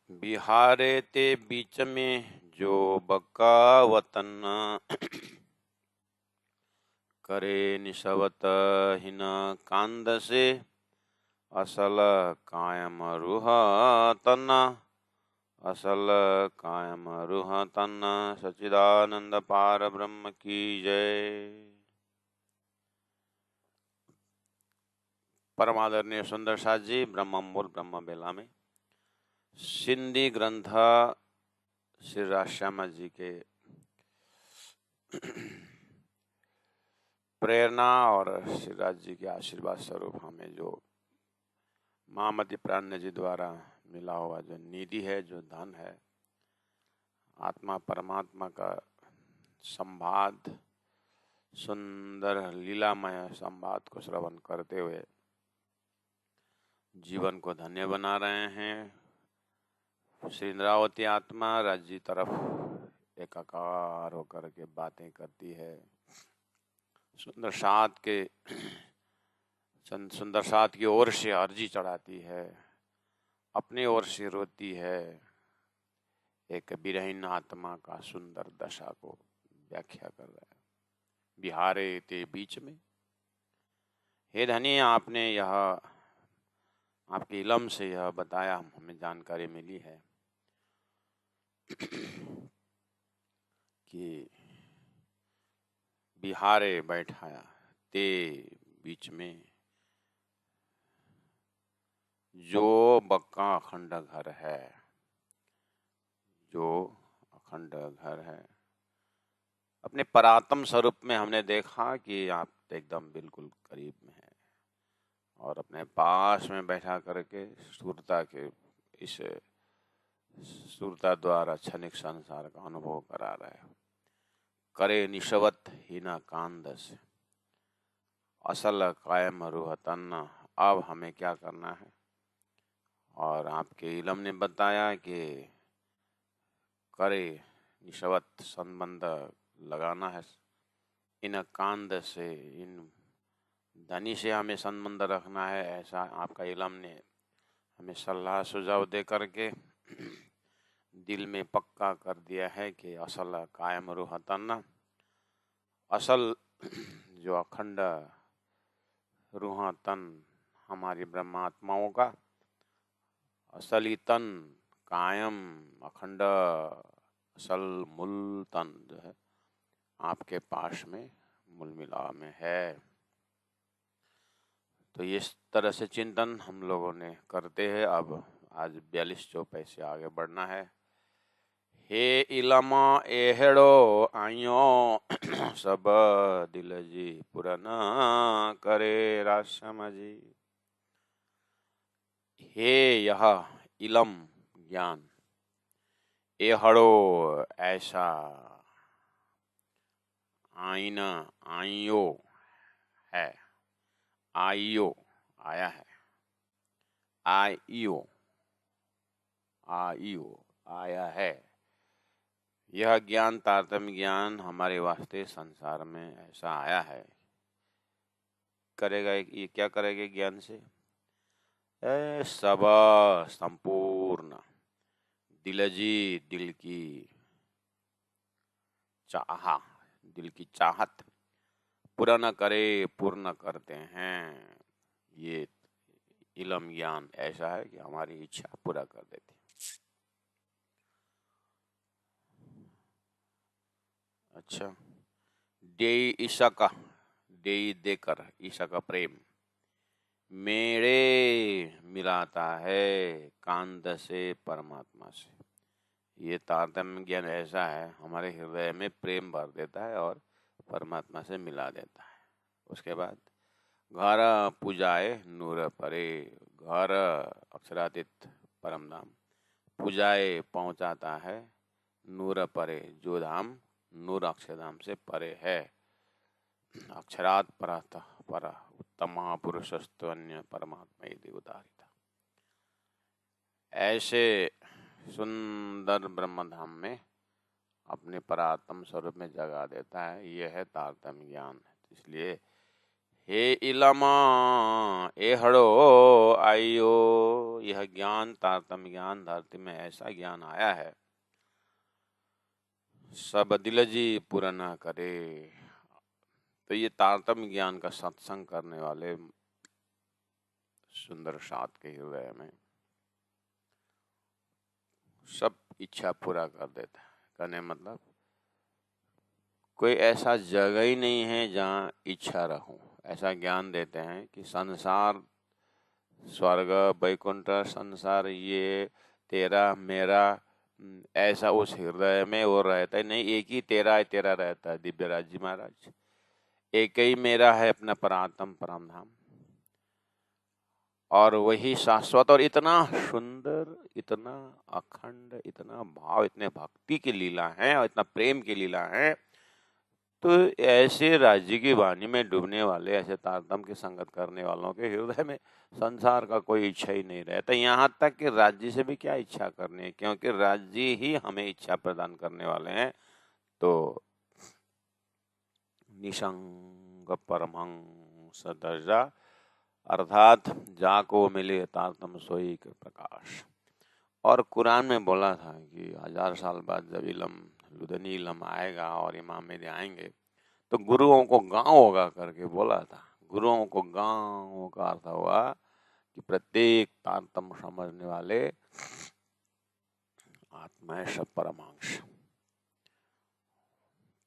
बिहारे ते बीच में जो बका वतन करे निशवत हिन कांद से असल कायम रूह तन असल कायम रूह तन सच्चिदानंद पार ब्रह्म की जय। परमादरणीय सुंदर साथ जी ब्रह्ममूल ब्रह्म बेला में सिंधी ग्रंथ श्री राजश्यामा जी के प्रेरणा और श्री राज जी के आशीर्वाद स्वरूप हमें जो महामति प्राण्य जी द्वारा मिला हुआ जो निधि है, जो धन है, आत्मा परमात्मा का संवाद, सुंदर लीलामय संवाद को श्रवण करते हुए जीवन को धन्य बना रहे हैं। श्री इंद्रावती आत्मा राज्य तरफ एकाकार होकर के बातें करती है, सुंदर साथ की ओर से अर्जी चढ़ाती है, अपनी ओर से रोती है, एक विरहीन आत्मा का सुंदर दशा को व्याख्या कर रहा है। बिहारे ते बीच में, हे धनी, आपने यह आपके इलम से यह बताया, हमें जानकारी मिली है कि बिहारे बैठाया ते बीच में जो बक्का अखंड घर है, जो अखंड घर है। अपने परात्म स्वरूप में हमने देखा कि आप एकदम बिल्कुल करीब में है और अपने पास में बैठा करके स्थूलता के इस स्थूलता द्वारा क्षणिक संसार का अनुभव करा रहे हैं। करे निशवत हिना कांद से असल कायम रूह तन। अब हमें क्या करना है? और आपके इलम ने बताया कि करे निशवत संबंध लगाना है, इन कांद से, इन धनी से हमें संबंध रखना है। ऐसा आपका इलम ने हमें सलाह सुझाव दे करके दिल में पक्का कर दिया है कि असल कायम रूह तन, असल जो अखंड रूह तन हमारी ब्रह्मात्माओं का, असली तन कायम अखंड असल मूल तन जो है आपके पास में मूल मिलाव में है। तो इस तरह से चिंतन हम लोगों ने करते हैं। अब आज 42 चौपाई से आगे बढ़ना है। हे इलमा एहड़ो आयो सब दिल जी पुराना करे राजश्यामा जी। हे यह इलम ज्ञान, एहड़ो ऐसा, आईना आइयो है, आइयो आया है, आइयो आइयो आया है। यह ज्ञान, तारतम्य ज्ञान हमारे वास्ते संसार में ऐसा आया है। करेगा ये क्या करेगा ज्ञान से? सब संपूर्ण दिल जी, दिल की चाह, दिल की चाहत पूर्ण करे, पूर्ण करते हैं। ये इलम ज्ञान ऐसा है कि हमारी इच्छा पूरा कर देते हैं। अच्छा, दे ईशा का, दे देकर, ईशा का प्रेम मेरे मिलाता है कांद से परमात्मा से। ये तारतम्य ज्ञान ऐसा है, हमारे हृदय में प्रेम भर देता है और परमात्मा से मिला देता है। उसके बाद घर पूजाए नूर परे, घर अक्षरातीत परम धाम, पूजाए पहुंचाता है नूर परे, जो धाम नूर अक्षरधाम से परे है। अक्षरात परातः पर उत्तम महापुरुषस्तु अन्य परमात्मा यदि उदाहरिता। ऐसे सुंदर ब्रह्मधाम में अपने परात्म स्वरूप में जगा देता है। यह है तारतम्य ज्ञान। इसलिए हे इलमा ए हड़ो आइयो, यह ज्ञान तारतम्य ज्ञान धरती में ऐसा ज्ञान आया है, सब दिलजी पूरा ना करे। तो ये तारतम्य ज्ञान का सत्संग करने वाले सुंदर सात के हृदय में सब इच्छा पूरा कर देता है। कहने मतलब कोई ऐसा जगह ही नहीं है जहाँ इच्छा रहूं। ऐसा ज्ञान देते हैं कि संसार, स्वर्ग, वैकुंठ, संसार ये तेरा मेरा, ऐसा उस हृदय में वो रहता है नहीं। एक ही तेरा रहता है दिव्यराज जी महाराज। एक ही मेरा है अपना परात्म परम धाम, और वही शाश्वत और इतना सुंदर, इतना अखंड, इतना भाव, इतने भक्ति की लीला है और इतना प्रेम की लीला है। तो ऐसे राज्य की वाणी में डूबने वाले, ऐसे तारतम्य की संगत करने वालों के हृदय में संसार का कोई इच्छा ही नहीं रहता। यहाँ तक कि राज्य से भी क्या इच्छा करनी है, क्योंकि राज्य ही हमें इच्छा प्रदान करने वाले हैं। तो निसंग परमहंस दर्जा, अर्थात जाको मिले तारतम्य सोई के प्रकाश। और कुरान में बोला था कि 1000 साल बाद जब इलम लुदनी इलम आएगा और इमाम मेहदी आएंगे तो गुरुओं को गांव होगा करके बोला था। गुरुओं को गांव का अर्थ हुआ कि प्रत्येक तारतम्य समझने वाले आत्मा सब परमहंस।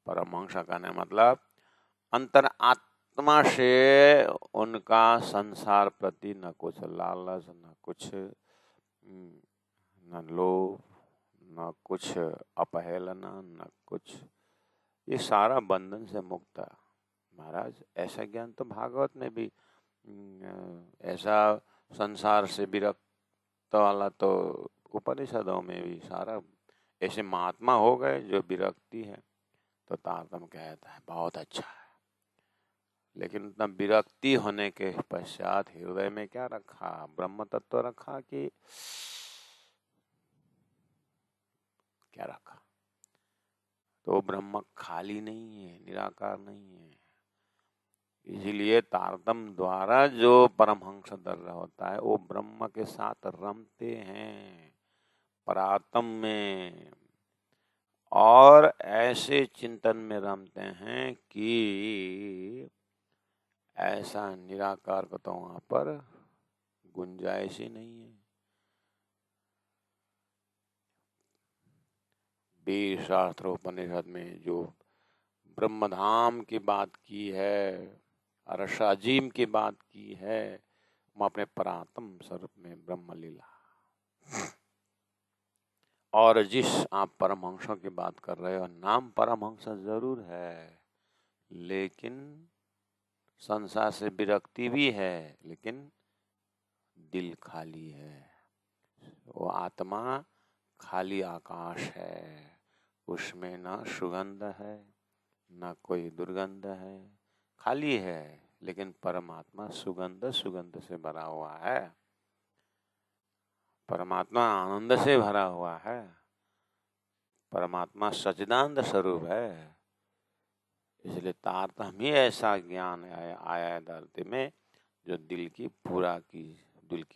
परमहंस कहने मतलब अंतर आत्मा से उनका संसार प्रति न कुछ लालच, न कुछ न लोभ, न कुछ अपहेलना, न कुछ, ये सारा बंधन से मुक्त है महाराज। ऐसा ज्ञान तो भागवत में भी, ऐसा संसार से विरक्त वाला तो उपनिषदों में भी सारा ऐसे महात्मा हो गए जो विरक्ति है। तो तारतम्य कहता है बहुत अच्छा है, लेकिन उतना विरक्ति होने के पश्चात हृदय में क्या रखा? ब्रह्म तत्व रखा कि क्या रखा? तो ब्रह्म खाली नहीं है, निराकार नहीं है। इसीलिए तारतम्य द्वारा जो परमहंस दर्जा होता है वो ब्रह्म के साथ रमते हैं परात्म में, और ऐसे चिंतन में रमते हैं कि ऐसा निराकार को तो वहां पर गुंजाइश ही नहीं है। वेद शास्त्र उपनिषद में जो ब्रह्मधाम की बात की है, अरसाजीम की बात की है, वो अपने परात्म स्वरूप में ब्रह्म लीला। और जिस आप परमहंसों की बात कर रहे हो, नाम परमहंस जरूर है, लेकिन संसार से विरक्ति भी है, लेकिन दिल खाली है। वो आत्मा खाली आकाश है, उसमें ना सुगंध है ना कोई दुर्गंध है, खाली है। लेकिन परमात्मा सुगंध से भरा हुआ है, परमात्मा आनंद से भरा हुआ है, परमात्मा सच्चिदानंद स्वरूप है। इसलिए तारतम्य ही ऐसा ज्ञान आया है धरती में जो दिल की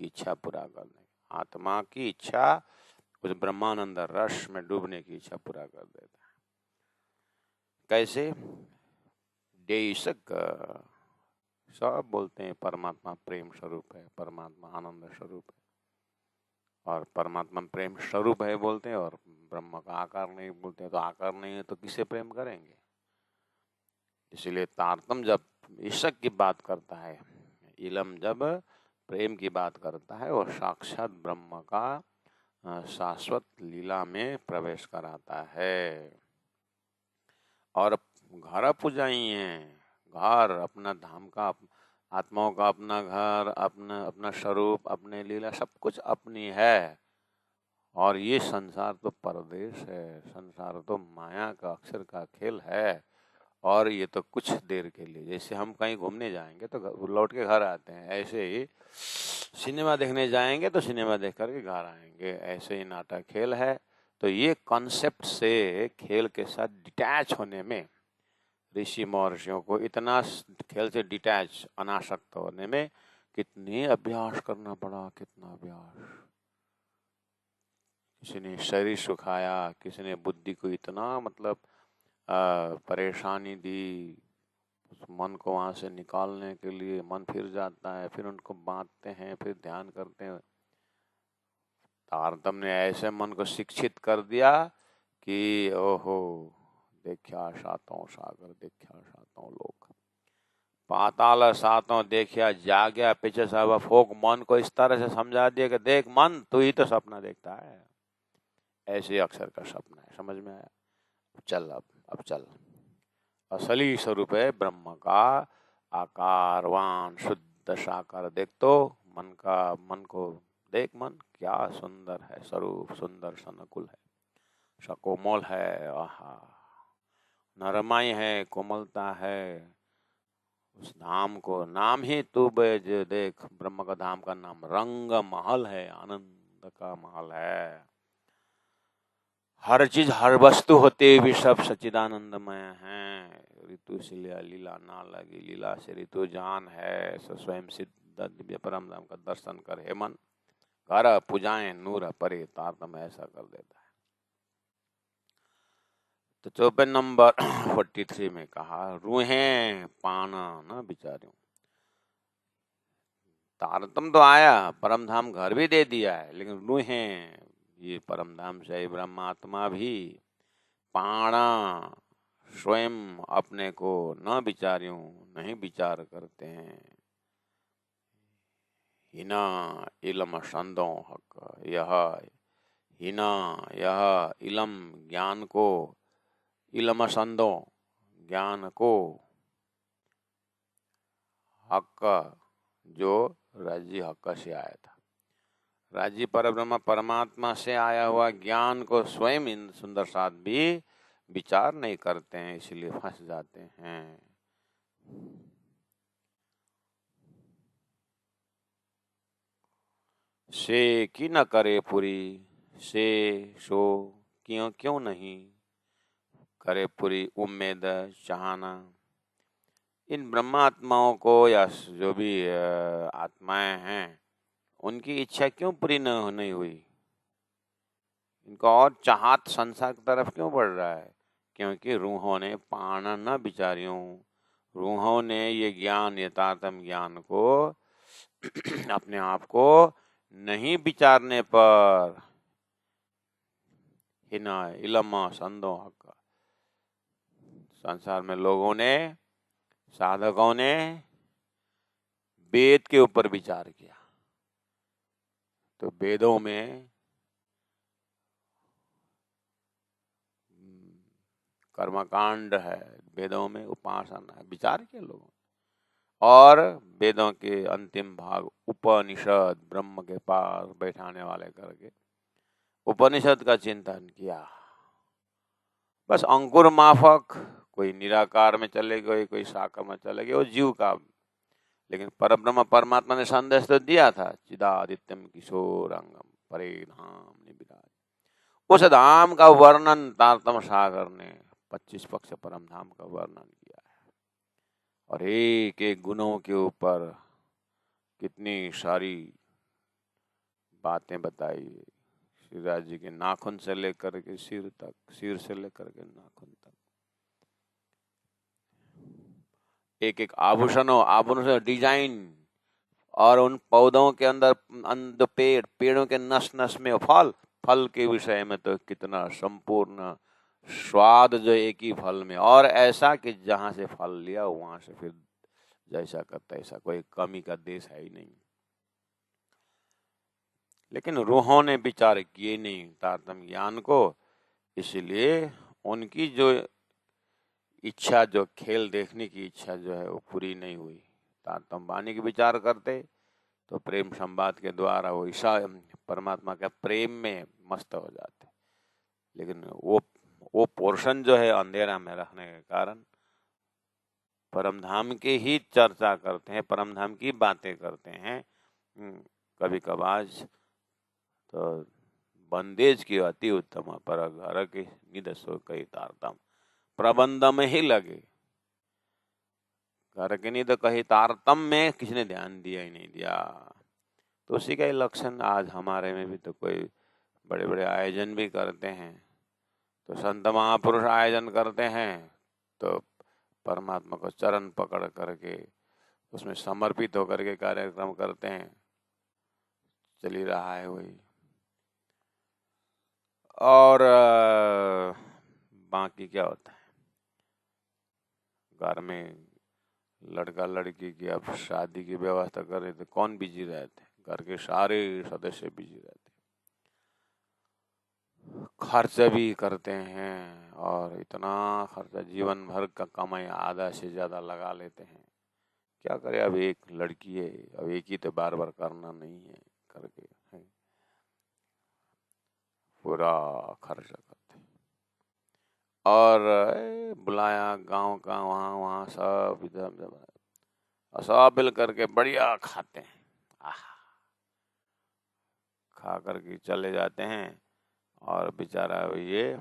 इच्छा पूरा करने, आत्मा की इच्छा, उस ब्रह्मानंद रस में डूबने की इच्छा पूरा कर देता है। कैसे? देशक सब बोलते हैं परमात्मा प्रेम स्वरूप है, परमात्मा आनंद स्वरूप है, और परमात्मा प्रेम स्वरूप है बोलते हैं, और ब्रह्म का आकार नहीं बोलते हैं। तो आकार नहीं है तो किसे प्रेम करेंगे? इसलिए तारतम्य जब ईशक की बात करता है, इलम जब प्रेम की बात करता है, वो साक्षात ब्रह्म का शाश्वत लीला में प्रवेश कराता है। और घर पुजाई है, घर अपना धाम का, आत्माओं का अपना घर, अपना स्वरूप, अपने लीला, सब कुछ अपनी है। और ये संसार तो परदेश है, संसार तो माया का अक्षर का खेल है। और ये तो कुछ देर के लिए, जैसे हम कहीं घूमने जाएंगे तो लौट के घर आते हैं, ऐसे ही सिनेमा देखने जाएंगे तो सिनेमा देख करके घर आएंगे, ऐसे ही नाटक खेल है। तो ये कॉन्सेप्ट से खेल के साथ डिटैच होने में, ऋषि महर्षियों को इतना खेल से डिटैच, अनासक्त होने में कितनी अभ्यास करना पड़ा, कितना अभ्यास। किसी ने शरीर सुखाया, किसी ने बुद्धि को इतना मतलब परेशानी दी, उस मन को वहां से निकालने के लिए। मन फिर जाता है, फिर उनको बांटते हैं, फिर ध्यान करते हैं। तारतम्य ने ऐसे मन को शिक्षित कर दिया कि ओहो, देखा सातों सागर, देखा सातों लोक, पाताल सातों देखा, जाग्या पीछे साहब फोक। मन को इस तरह से समझा दिया कि देख मन, तू ही तो सपना देखता है, ऐसे अक्षर का सपना है। समझ में आया? चल अब चल, असली स्वरूप है ब्रह्म का आकारवान शुद्ध साकार। देख तो मन को देख, मन क्या सुंदर है स्वरूप, सुंदर सनकुल है, सकोमल है, आहा, नरमाई है, कोमलता है। उस धाम को नाम ही तू बेज देख, ब्रह्म का धाम का नाम रंग महल है, आनंद का महल है। हर चीज, हर वस्तु होते भी सब सच्चिदानंदमय है। ऋतु से लीला ना लगी, लीला से ऋतु जान है। स्वयं सिद्ध दिव्य परम धाम का दर्शन कर हे मन, कर पूजाएं नूर परे, तारतम्य ऐसा कर देता है। तो 54 नंबर 43 में कहा, रूहें पाना न बिचारियों। तारतम तो आया, परम धाम घर भी दे दिया है, लेकिन रूहें, ये परम धाम से ब्रह्मात्मा भी पाणा, स्वयं अपने को न विचार्यों, नहीं विचार करते हैं। हिना इलम संदो हक, यह हिना, यह इलम ज्ञान को, इलम संदो ज्ञान को, हक जो राजी हक से आया था, राजी परब्रह्म परमात्मा से आया हुआ ज्ञान को स्वयं इन सुंदर साथ भी विचार नहीं करते हैं, इसलिए फंस जाते हैं। से की न करे पूरी, से सो क्यों क्यों नहीं करे पूरी उम्मीद चाहना। इन ब्रह्मात्माओं को या जो भी आत्माएं हैं, उनकी इच्छा क्यों पूरी नहीं हुई? इनको और चाहत संसार की तरफ क्यों बढ़ रहा है? क्योंकि रूहों ने पाना न बिचारियों, रूहों ने ये ज्ञान, ये तारतम्य ज्ञान को अपने आप को नहीं विचारने पर, हिना इलम संदो हक, संसार में लोगों ने, साधकों ने वेद के ऊपर विचार किया। तो वेदों में कर्मकांड है, वेदों में उपासना है, विचार किया लोगों। और वेदों के अंतिम भाग उपनिषद, ब्रह्म के पास बैठाने वाले करके उपनिषद का चिंतन किया। बस अंकुर माफक, कोई निराकार में चले गए, कोई साकार में चले गए, वो जीव का। लेकिन परब्रह्म परमात्मा ने संदेश तो दिया था, चिदादित्यम किशोरंगम परे धाम निविराज। उस धाम का वर्णन तारतम्य सागर ने 25 पक्ष परम धाम का वर्णन किया है, और एक एक गुणों के ऊपर कितनी सारी बातें बताई। श्रीराज जी के नाखून से लेकर के सिर तक, सिर से लेकर के नाखून तक, एक एक आभूषणों से डिजाइन, और उन पौधों के अंदर पेड़ों के नस नस में फल के विषय में तो कितना संपूर्ण स्वाद जो एक ही फल में, और ऐसा कि जहां से फल लिया वहां से फिर जैसा करता ऐसा, कोई कमी का देश है ही नहीं। लेकिन रूहों ने विचार किए नहीं तारतम्य ज्ञान को, इसलिए उनकी जो इच्छा, जो खेल देखने की इच्छा जो है वो पूरी नहीं हुई। तारतम्य वाणी के विचार करते तो प्रेम संवाद के द्वारा वो ईशा परमात्मा के प्रेम में मस्त हो जाते, लेकिन वो पोर्शन जो है अंधेरा में रखने के कारण परमधाम की ही चर्चा करते हैं, परमधाम की बातें करते हैं। कभी कभार तो बंदेज की अति उत्तम पर घर के निदसो कई तारतम, प्रबंध में ही लगे। घर के नहीं तो कहीं तारतम्य में किसी ने ध्यान दिया ही नहीं दिया। तो उसी का ही लक्षण आज हमारे में भी तो कोई बड़े बड़े आयोजन भी करते हैं, तो संत महापुरुष आयोजन करते हैं तो परमात्मा को चरण पकड़ करके उसमें समर्पित होकर के कार्यक्रम करते हैं, चल ही रहा है वही। और बाकी क्या होता है, घर में लड़का लड़की की अब शादी की व्यवस्था कर रहे थे, कौन बिजी रहते, घर के सारे सदस्य बिजी रहते, खर्च भी करते हैं और इतना खर्चा जीवन भर का कमाई आधा से ज्यादा लगा लेते हैं। क्या करे, अब एक लड़की है, अब एक ही तो बार बार करना नहीं है करके है, पूरा खर्च करते हैं। और बुलाया गांव का, वहाँ सब इधर सब मिल करके बढ़िया खाते हैं, खा करके चले जाते हैं। और बेचारा ये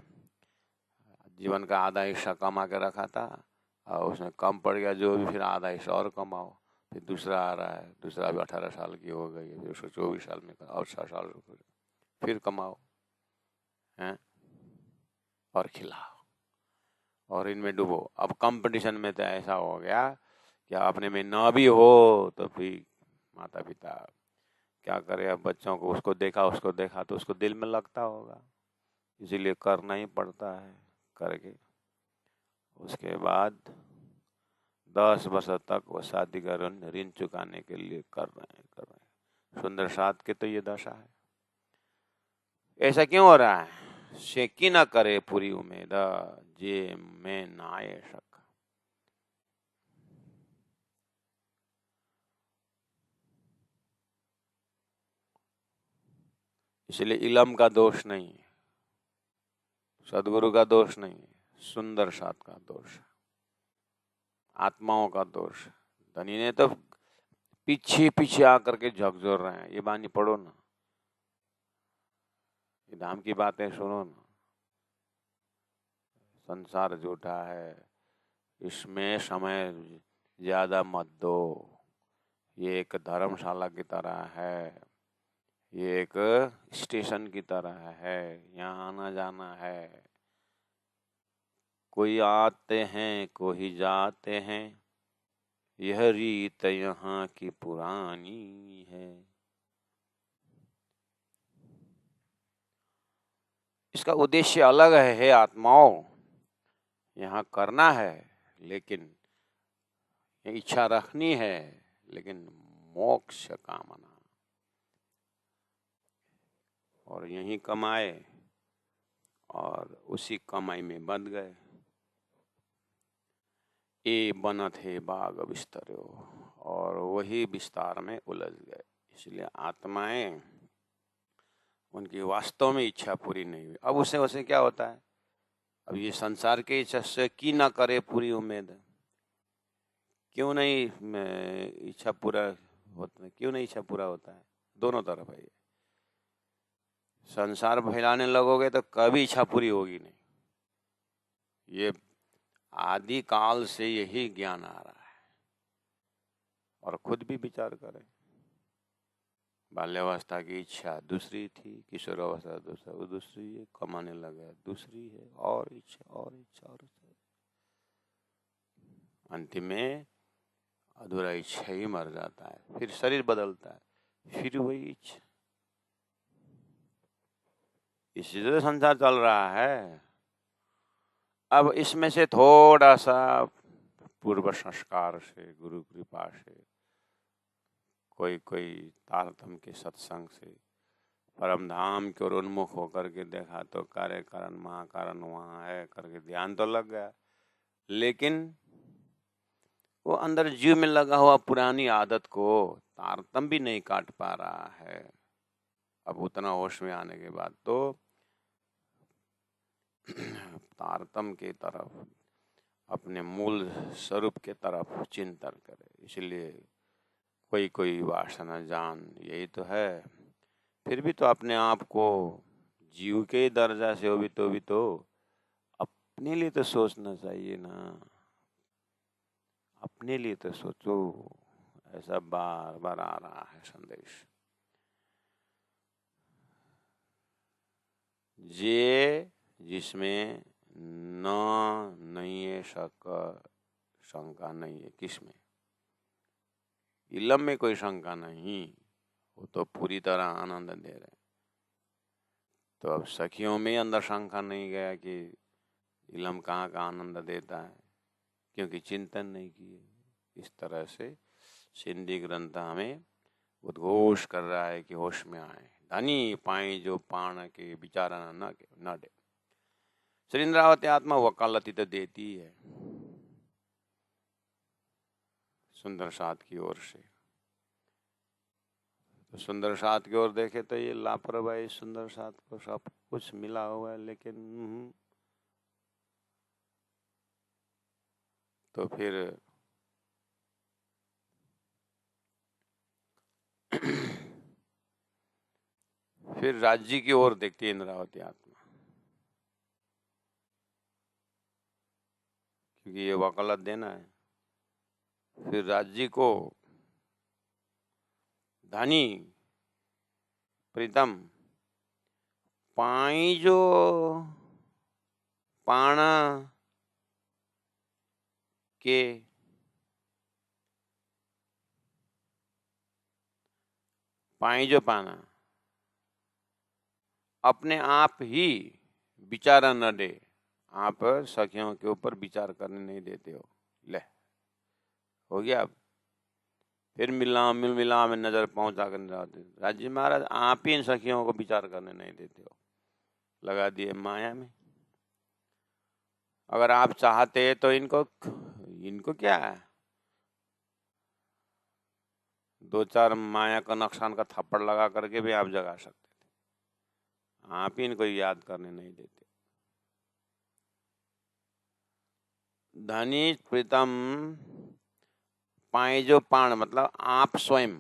जीवन का आधा हिस्सा कमा के रखा था और उसमें कम पड़ गया, जो भी फिर आधा हिस्सा और कमाओ, फिर दूसरा आ रहा है, दूसरा भी 18 साल की हो गई है, फिर उसको 24 साल में और 6 साल फिर कमाओ हैं और खिलाओ और इनमें डूबो। अब कंपटीशन में तो ऐसा हो गया कि अपने में ना भी हो तो फिर माता पिता क्या करे, अब बच्चों को उसको देखा तो उसको दिल में लगता होगा, इसीलिए करना ही पड़ता है करके। उसके बाद 10 वर्ष तक वो शादी का ऋण चुकाने के लिए कर रहे हैं। सुंदर साथ के तो ये दशा है। ऐसा क्यों हो रहा है? शेकी ना करे पूरी उम्मीद जे में ना आए शक। इसलिए इलम का दोष नहीं है, सदगुरु का दोष नहीं है, सुंदर साथ का दोष है, आत्माओं का दोष है। धनी ने तो पीछे पीछे आकर के झकझोर रहे हैं। ये बानी पढ़ो ना, ये धाम की बातें सुनो ना। संसार झूठा है, इसमें समय ज्यादा मत दो। ये एक धर्मशाला की तरह है, ये एक स्टेशन की तरह है, यहाँ आना जाना है। कोई आते हैं कोई जाते हैं, यह रीत यहाँ की पुरानी है। इसका उद्देश्य अलग है आत्माओं, यहाँ करना है लेकिन इच्छा रखनी है, लेकिन मोक्ष कामना, और यहीं कमाए और उसी कमाई में बंध गए। ए बनत है बाग बिस्तरो, और वही विस्तार में उलझ गए। इसलिए आत्माएं, उनकी वास्तव में इच्छा पूरी नहीं हुई। अब उसे क्या होता है, अब ये संसार के इच्छा से की ना करे पूरी उम्मीद, क्यों नहीं इच्छा पूरा होता, क्यों नहीं इच्छा पूरा होता है? दोनों तरफ है ये। संसार फैलाने लगोगे तो कभी इच्छा पूरी होगी नहीं। ये आदि काल से यही ज्ञान आ रहा है। और खुद भी विचार करें, बाल्यावस्था की इच्छा दूसरी थी, किशोरावस्था दूसरी है, कमाने लगा दूसरी है, और इच्छा और इच्छा और इच्छा, अंतिम में अधूरा इच्छा ही मर जाता है। फिर शरीर बदलता है, फिर वही इच्छा। इसी से संसार चल रहा है। अब इसमें से थोड़ा सा पूर्व संस्कार से, गुरु कृपा से, कोई कोई तारतम के सत्संग से परम धाम की ओर उन्मुख होकर के देखा तो कार्य कारण महाकारण वहाँ है करके ध्यान तो लग गया, लेकिन वो अंदर जीव में लगा हुआ पुरानी आदत को तारतम भी नहीं काट पा रहा है। अब उतना होश में आने के बाद तो तारतम की तरफ, अपने मूल स्वरूप के तरफ चिंतन करे। इसलिए कोई कोई वासना जान यही तो है। फिर भी तो अपने आप को जीव के दर्जा से हो भी तो अपने लिए तो सोचना चाहिए ना। अपने लिए तो सोचो। ऐसा बार बार आ रहा है संदेश। ये जिसमें न नहीं है शक शंका नहीं है, किसमें? इलम में कोई शंका नहीं, वो तो पूरी तरह आनंद दे रहे। तो अब सखियों में अंदर शंका नहीं गया कि इलम कहाँ का आनंद देता है, क्योंकि चिंतन नहीं किए। इस तरह से सिंधी ग्रंथ हमें उद्घोष कर रहा है कि होश में आए। धनी पाई जो पाण के विचारा न दे। श्री इंद्रावती आत्मा वकालती तो देती है सुंदर साथ की ओर से। तो सुंदर साथ की ओर देखे तो ये लापरवाही सुंदर साथ को सब कुछ मिला हुआ है, लेकिन तो फिर राज्य की ओर देखती है इंद्रावती आत्मा, क्योंकि ये वकालत देना है। फिर राज्य को धनी प्रीतम पाई जो पाणा के पाई जो पाना अपने आप ही विचारा न दे। आप सखियों के ऊपर विचार करने नहीं देते हो। ले हो गया। अब फिर मिला में नजर पहुंचा कर राज्य महाराज आप ही इन सखियों को विचार करने नहीं देते हो, लगा दिए माया में। अगर आप चाहते तो इनको क्या है, 2-4 माया का नुकसान का थप्पड़ लगा करके भी आप जगा सकते थे। आप ही इनको याद करने नहीं देते। धनी प्रीतम पाए जो पाण मतलब आप स्वयं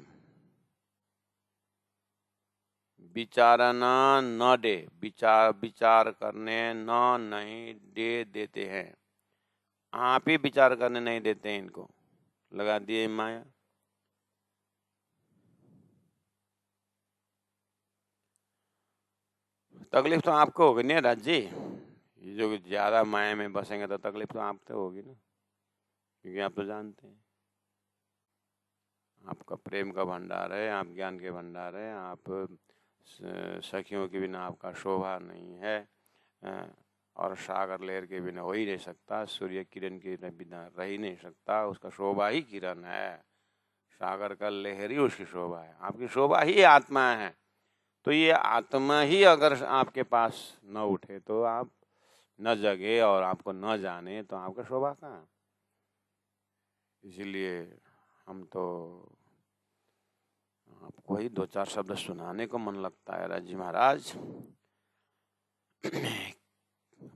विचारना न दे, विचार करने नहीं देते हैं। आप ही विचार करने नहीं देते हैं इनको, लगा दिए माया। तकलीफ तो आपको होगी नहीं राज जी, ये जो ज्यादा माया में बसेंगे तो तकलीफ तो आपको होगी ना, क्योंकि आप तो जानते हैं आपका प्रेम का भंडार है, आप ज्ञान के भंडार है, आप सखियों के बिना आपका शोभा नहीं है, और सागर लहर के बिना हो ही नहीं सकता, सूर्य किरण के बिना रह ही नहीं सकता। उसका शोभा ही किरण है, सागर का लहर ही उसकी शोभा है, आपकी शोभा ही आत्मा है। तो ये आत्मा ही अगर आपके पास न उठे तो आप न जगे और आपको न जाने तो आपका शोभा कहाँ। इसीलिए हम तो आपको ही 2-4 शब्द सुनाने को मन लगता है। राजी महाराज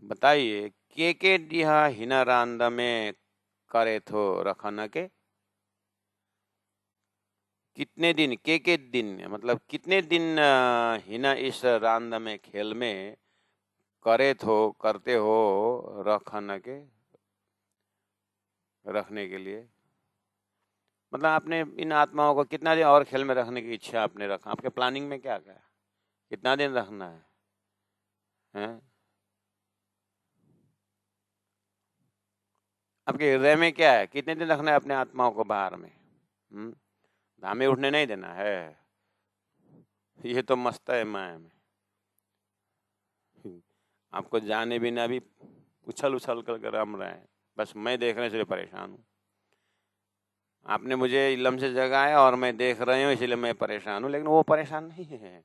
बताइए के दिहा हिनारांद में करे थो रखन के, कितने दिन के दिन मतलब कितने दिन हिना इस रांद में खेल में करते हो रखन के, रखने के लिए मतलब आपने इन आत्माओं को कितना दिन और खेल में रखने की इच्छा आपने रखा, आपके प्लानिंग में क्या क्या, कितना दिन रखना है, हैं? आपके हृदय में क्या है, कितने दिन रखना है अपने आत्माओं को बाहर में? धामे उठने नहीं देना है। ये तो मस्त है माया में, आपको जाने बिना भी उछल उछल कर रम रहे हैं, बस मैं देखने से परेशान हूँ। आपने मुझे इलम से जगाया और मैं देख रही हूँ इसलिए मैं परेशान हूँ, लेकिन वो परेशान नहीं है,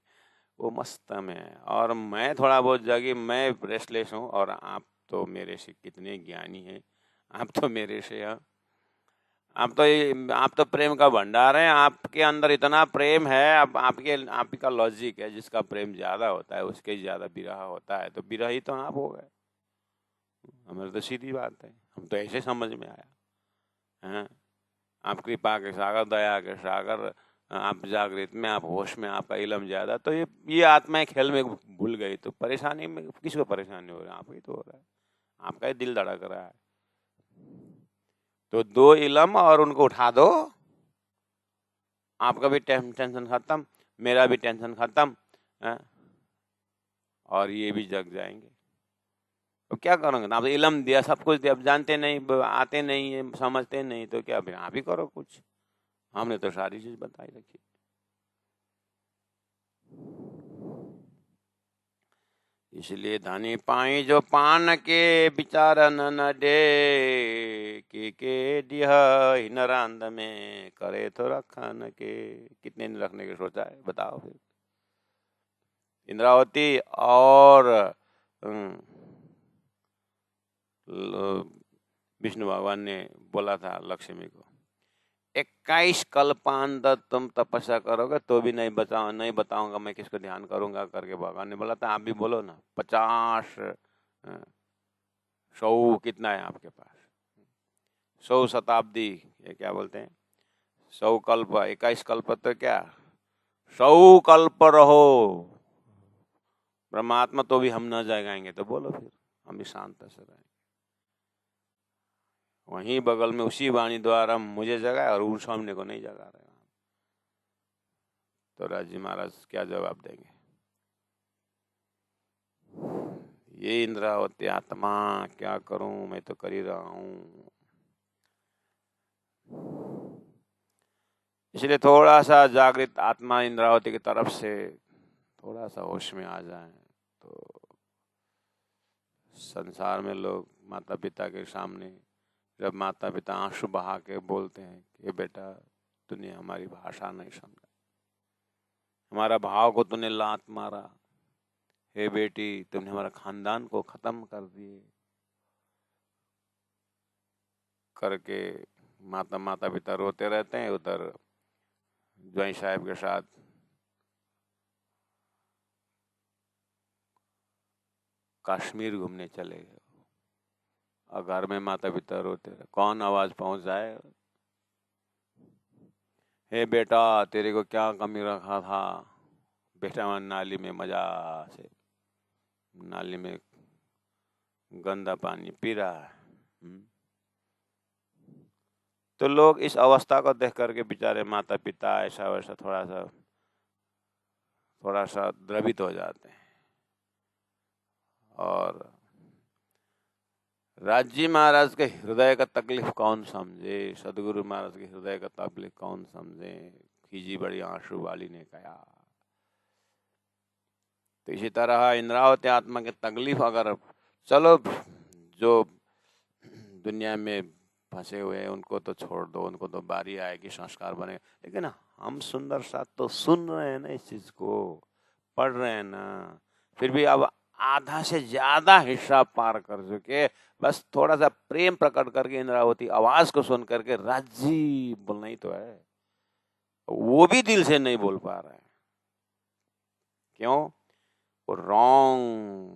वो मस्त में है। और मैं थोड़ा बहुत जगी, मैं रेस्टलेस हूँ, और आप तो मेरे से कितने ज्ञानी हैं, आप तो मेरे से हैं, आप तो प्रेम का भंडार है, आपके अंदर इतना प्रेम है। अब आप का लॉजिक है, जिसका प्रेम ज्यादा होता है उसके ज्यादा विरह होता है, तो विरह ही तो आप हो गए। हमारी तो सीधी बात है, हम तो ऐसे समझ में आया है। आप कृपा के सागर, दया के सागर, आप जागृत में, आप होश में, आपका इलम ज्यादा, तो ये आत्माएं खेल में भूल गई, तो परेशानी में किसको परेशानी हो रही है, आप ही तो हो रहा है, आपका ही दिल धड़क रहा है। तो 2 इलम और उनको उठा दो, आपका भी टेंशन खत्म, मेरा भी टेंशन खत्म, और ये भी जग जाएंगे। तो क्या करोगे ना, अब इलम दिया, सब कुछ दिया, अब जानते नहीं, आते नहीं है, समझते नहीं, तो क्या फिर आप ही करो कुछ, हमने तो सारी चीज बताई रखी। इसलिए धनी पाई जो पान के विचार न दे, के दिह नरांद में करे तो रखन के। कितने दिन रखने के सोचा है बताओ फिर। इंद्रावती और विष्णु भगवान ने बोला था लक्ष्मी को, 21 कल्पांत तुम तपस्या करोगे तो भी नहीं बताऊंगा मैं किसको ध्यान करूंगा करके भगवान ने बोला था। आप भी बोलो ना, 50 100 कितना है आपके पास, 100 शताब्दी, ये क्या बोलते हैं, 100 कल्प, 21 कल्प तो क्या 100 कल्प रहो परमात्मा तो भी हम न जगाएंगे, तो बोलो फिर हम भी शांत से रहेंगे। वहीं बगल में उसी वाणी द्वारा मुझे जगाए और उन सामने को नहीं जगा रहे, तो राजी महाराज क्या जवाब देंगे। ये इंद्रावती आत्मा क्या करूं, मैं तो कर ही रहा हूं। इसलिए थोड़ा सा जागृत आत्मा इंद्रावती की तरफ से थोड़ा सा होश में आ जाए तो संसार में लोग माता पिता के सामने, जब माता पिता आंसू बहा के बोलते हैं कि बेटा तूने हमारी भाषा नहीं समझा, हमारा भाव को तूने लात मारा, हे बेटी तुमने हमारा खानदान को खत्म कर दिए, करके माता पिता रोते रहते हैं। उधर ज्वाई साहब के साथ कश्मीर घूमने चले गए और घर में माता पिता रोते रहे, कौन आवाज पहुंच जाए, हे बेटा तेरे को क्या कमी रखा था, बेटा नाली में मजा से नाली में गंदा पानी पी रहा है। तो लोग इस अवस्था को देख करके बेचारे माता पिता ऐसा वैसा थोड़ा सा द्रवित हो जाते हैं। और राजी महाराज के हृदय का तकलीफ कौन समझे, सदगुरु महाराज के हृदय का तकलीफ कौन समझे, खीजी बड़ी आंसू वाली ने कहा। तो इसी तरह इंद्रावती आत्मा की तकलीफ अगर, चलो जो दुनिया में फंसे हुए हैं उनको तो छोड़ दो, उनको तो बारी आएगी, संस्कार बनेगा, लेकिन हम सुंदर साथ तो सुन रहे हैं ना, इस चीज को पढ़ रहे हैं ना, फिर भी अब आधा से ज्यादा हिस्सा पार कर चुके, बस थोड़ा सा प्रेम प्रकट करके इंद्रावती आवाज को सुन करके राजी बोलना ही तो है, वो भी दिल से नहीं बोल पा रहे हैं। क्यों? वो रॉन्ग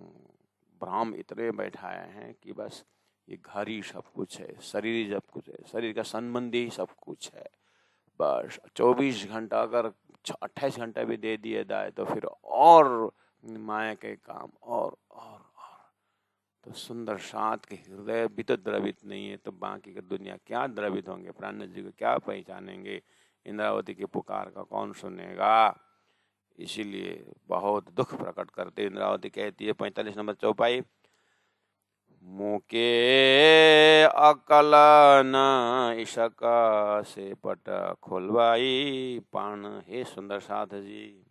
भ्रम इतने बैठाए हैं कि बस ये घर ही सब कुछ है, शरीर ही सब कुछ है, शरीर का संबंधी ही सब कुछ है, बस 24 घंटा अगर 28 घंटा भी दे दिए जाए तो फिर और माया के काम और तो सुंदर साथ के हृदय भी तो द्रवित नहीं है, तो बाकी की दुनिया क्या द्रवित होंगे, प्राण जी को क्या पहचानेंगे, इंद्रावती की पुकार का कौन सुनेगा। इसीलिए बहुत दुख प्रकट करते इंद्रावती कहती है 45 नंबर चौपाई, मुके अकल न इसका से पट खोलवाई पान। हे सुंदर साथ जी,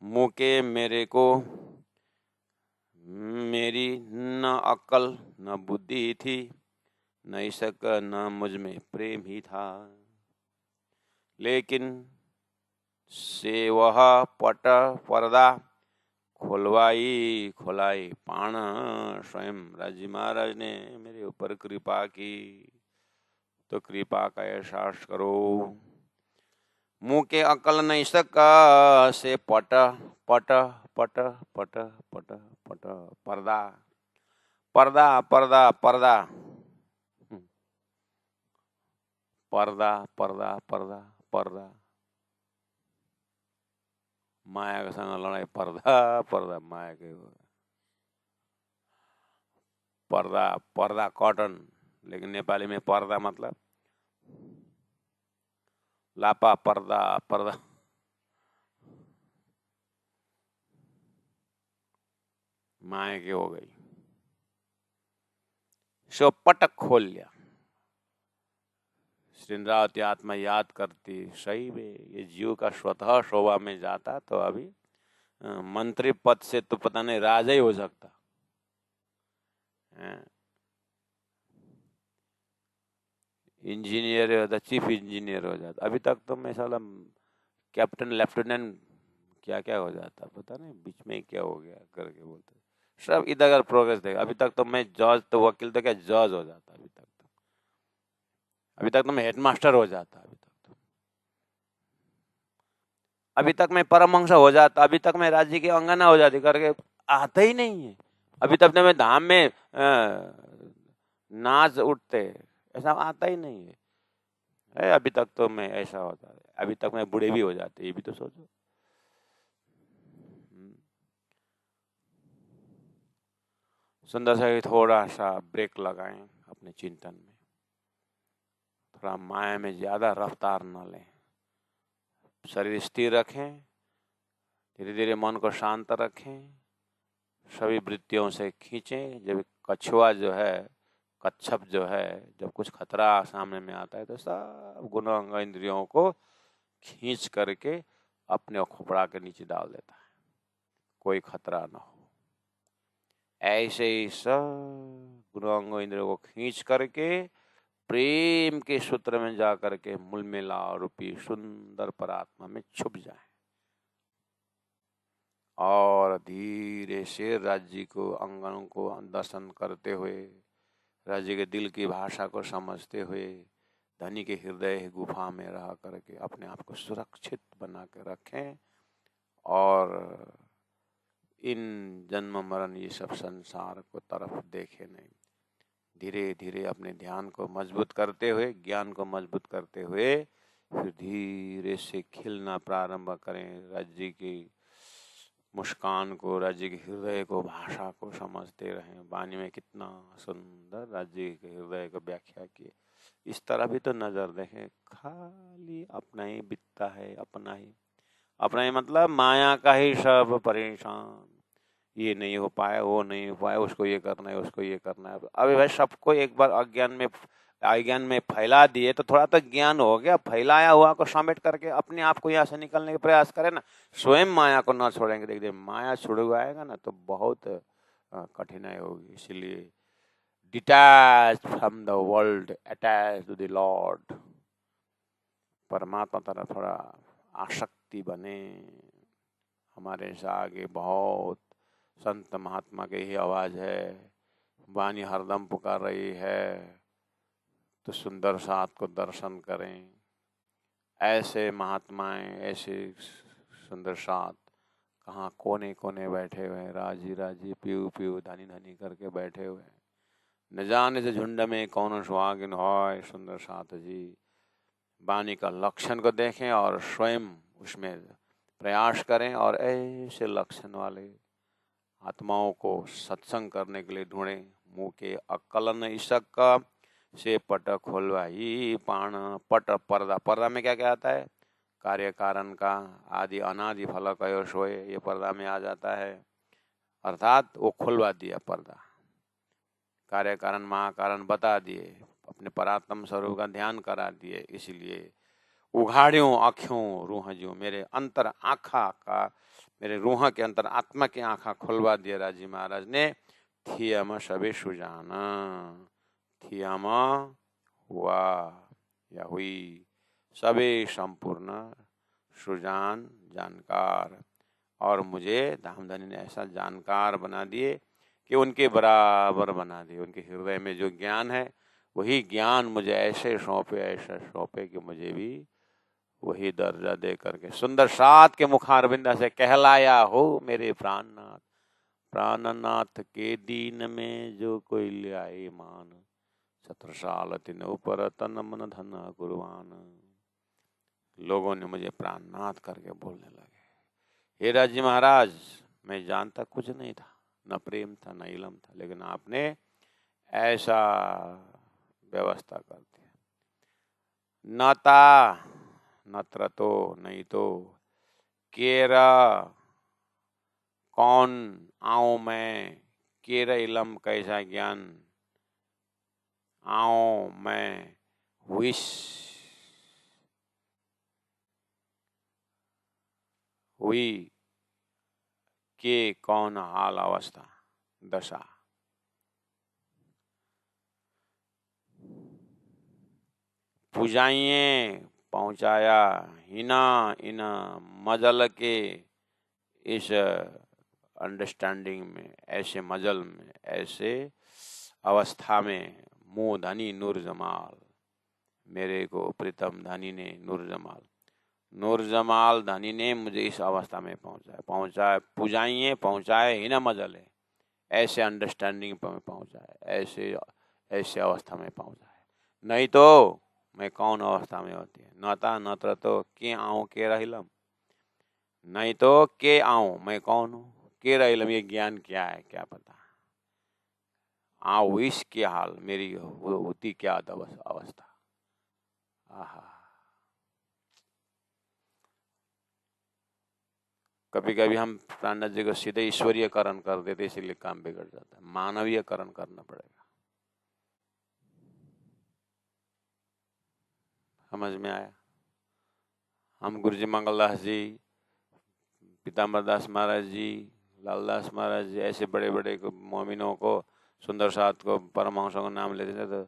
मुके मेरे को, मेरी न अकल न बुद्धि थी, न इसक न मुझ में प्रेम ही था, लेकिन से वह पट पर्दा खोलाई पाण स्वयं राजी महाराज ने मेरे ऊपर कृपा की, तो कृपा का एहसास करो। मुंह के अकल नहीं सका से पट पट पट पट पट पट पर्दा पर्दा पर्दा पर्दा पर्दा पर्दा पर्दा पर्दा माया के संग लड़ाई, पर्दा पर्दा माया के पर्दा पर्दा कॉटन, लेकिन नेपाली में पर्दा मतलब लापा पर्दा पर्दा माए की हो गई, सो पटक खोल लिया। श्रृंद्रावती आत्मा याद करती, सही में ये जीव का स्वतः शोभा में जाता तो अभी मंत्री पद से तो पता नहीं राजा ही हो सकता है। इंजीनियर हो जाता, चीफ इंजीनियर हो जाता। अभी तक तो मैं साला कैप्टन लेफ्टिनेंट क्या क्या हो जाता पता नहीं, बीच में क्या हो गया करके बोलते सब। इधर अगर प्रोग्रेस देगा, अभी तक तो मैं जज तो वकील तो क्या जज हो जाता। अभी तक तो मैं हेडमास्टर हो जाता। अभी तक मैं परमहंस हो जाता। अभी तक मैं राज्य की अंगना हो जाती करके आता ही नहीं है। अभी तक मैं धाम में नाच उठते, ऐसा आता ही नहीं है। अभी तक तो मैं ऐसा होता है, अभी तक मैं बूढ़े भी हो जाते, ये भी तो सोचो। सुंदर सा थोड़ा सा ब्रेक लगाएं अपने चिंतन में, थोड़ा माया में ज्यादा रफ्तार न लें, शरीर स्थिर रखें, धीरे धीरे मन को शांत रखें, सभी वृत्तियों से खींचें। जब कछुआ जो है, कच्छप जो है, जब कुछ खतरा सामने में आता है तो सब गुणों अंग इंद्रियों को खींच करके अपने खोपड़ा के नीचे डाल देता है, कोई खतरा ना हो। ऐसे ही सब गुणों अंग इंद्रियों को खींच करके प्रेम के सूत्र में जा करके मूलमेला रूपी सुंदर परात्मा में छुप जाए और धीरे से राज्य को अंगनों को दर्शन करते हुए, राज्य के दिल की भाषा को समझते हुए, धनी के हृदय गुफा में रह करके अपने आप को सुरक्षित बना के रखें और इन जन्म मरण ये सब संसार को तरफ देखे नहीं। धीरे धीरे अपने ध्यान को मजबूत करते हुए, ज्ञान को मजबूत करते हुए फिर धीरे से खिलना प्रारंभ करें। राज्य की मुस्कान को, राज्य के हृदय को, भाषा को समझते रहें। वाणी में कितना सुंदर राज्य के हृदय को व्याख्या किए। इस तरह भी तो नजर देखें, खाली अपना ही बिकता है, अपना ही मतलब माया का ही सब परेशान। ये नहीं हो पाया, वो नहीं हो पाया, उसको ये करना है, उसको ये करना है। अभी भाई सबको एक बार अज्ञान में फैला दिए तो थोड़ा तो ज्ञान हो गया। फैलाया हुआ को समेट करके अपने आप को यहाँ से निकलने का प्रयास करें ना, स्वयं माया को न छोड़ेंगे। देखिए माया छुड़वाएगा ना तो बहुत कठिनाई होगी। इसलिए detach from the world, attach to the lord, परमात्मा तरफ थोड़ा आसक्ति बने। हमारे से आगे बहुत संत महात्मा की ही आवाज है, वाणी हरदम पुकार रही है, तो सुंदर साथ को दर्शन करें। ऐसे महात्माएं, ऐसे सुंदर साथ कहाँ कोने कोने बैठे हुए हैं, राजी राजी पीऊ पीऊ धनी धनी करके बैठे हुए हैं। न जाने से झुंड में कौन सुहागिन हो। सुंदर साथ जी वाणी का लक्षण को देखें और स्वयं उसमें प्रयास करें और ऐसे लक्षण वाले आत्माओं को सत्संग करने के लिए ढूंढें। मुंह के अकलन ईशक से पट खोलवाई पाण पट पर्दा। पर्दा में क्या क्या आता है? कार्य कारण का आदि अनादि फल कयो सोए, ये पर्दा में आ जाता है। अर्थात वो खुलवा दिया पर्दा, कार्य कारण महाकारण बता दिए, अपने परात्म स्वरूप का ध्यान करा दिए। इसलिए उघाड़ियों आँखों रूह जो, मेरे अंतर आँखा का, मेरे रूह के अंतर आत्मा की आँखा खुलवा दिया राजी महाराज ने। थियम सबे सुजाना, थियम हुआ या हुई, सबे संपूर्ण सुजान जानकार। और मुझे धामधनी ने ऐसा जानकार बना दिए कि उनके बराबर बना दिए। उनके हृदय में जो ज्ञान है वही ज्ञान मुझे ऐसे सौंपे कि मुझे भी वही दर्जा दे करके सुंदर सात के मुखारबिंदा से कहलाया हो मेरे प्राणनाथ। प्राणनाथ के दीन में जो कोई लियाए मान, छत्रसाल तिन ऊपर तन मन धन गुरुवान। लोगों ने मुझे प्राणनाथ करके बोलने लगे। हे राजी महाराज, मैं जानता कुछ नहीं था, न प्रेम था न इलम था, लेकिन आपने ऐसा व्यवस्था कर दिया। नाता नत्र तो नहीं तो, केरा कौन आऊं मैं, केर इलम कैसा ज्ञान, आऊं मैं विश हुई के कौन हाल अवस्था दशा। पूजाइए पहुंचाया हिना इन मजल के, इस अंडरस्टैंडिंग में, ऐसे मजल में, ऐसे अवस्था में, मुँह धनी नूर जमाल, मेरे को प्रीतम धनी ने नूर जमाल धनी ने मुझे इस अवस्था में पहुंचाए पूजाइए पहुंचाए हिना मजल है, ऐसे अंडरस्टैंडिंग पर पहुंचाए, ऐसे अवस्था में पहुंचाए। नहीं तो मैं कौन अवस्था में होती है, नता नत्र तो के आऊं के रहिलम, नहीं तो के आऊं मैं कौन हूं, के रहिलम ये ज्ञान क्या है क्या पता, आऊं इस के हाल मेरी होती क्या अवस्था। आहा, कभी कभी हम प्राणनाथ जी को सीधे ईश्वरीयकरण कर देते, इसीलिए काम बिगड़ जाता है, मानवीयकरण करना पड़ेगा। समझ में आया? हम गुरु जी मंगलदास जी, पीताम्बर दास महाराज जी, लालदास महाराज जी, ऐसे बड़े बड़े मोमिनों को, सुंदर साथ को, परमहंसों को नाम लेते थे तो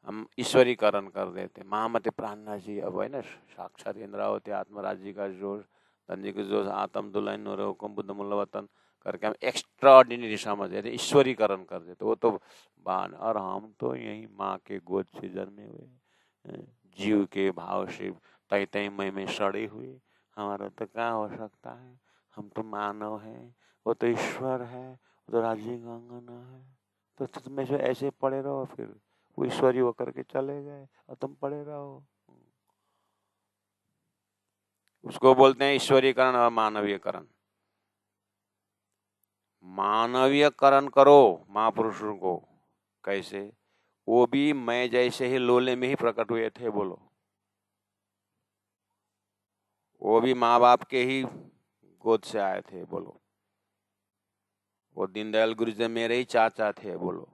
हम ईश्वरीकरण कर देते। महामति प्राणनाथ जी अब है ना साक्षात इंद्रावती आत्मराज जी का जोश, तंजी के जोश, आत्म दुल्हन नूर हुकुम बुद्ध मुल्ला वतन करके हम एक्स्ट्रा ऑर्डिनरी समझ देते, ईश्वरीकरण कर देते। वो तो बान, और हम तो यही माँ के गोद से जन्मे हुए जीव के भाव से तय तय में सड़े हुए, हमारा तो क्या हो सकता है, हम तो मानव हैं, वो तो ईश्वर है, वो तो राजीव गंगना है, तो तुम ऐसे ऐसे पड़े रहो, फिर वो ईश्वरी होकर के चले गए और तुम पड़े रहो। उसको बोलते हैं ईश्वरीकरण और मानवीयकरण। मानवीयकरण करो महापुरुषों को, कैसे? वो भी मैं जैसे ही लोले में ही प्रकट हुए थे, बोलो। वो भी माँ बाप के ही गोद से आए थे, बोलो। वो दीनदयाल गुरुजी मेरे ही चाचा थे, बोलो।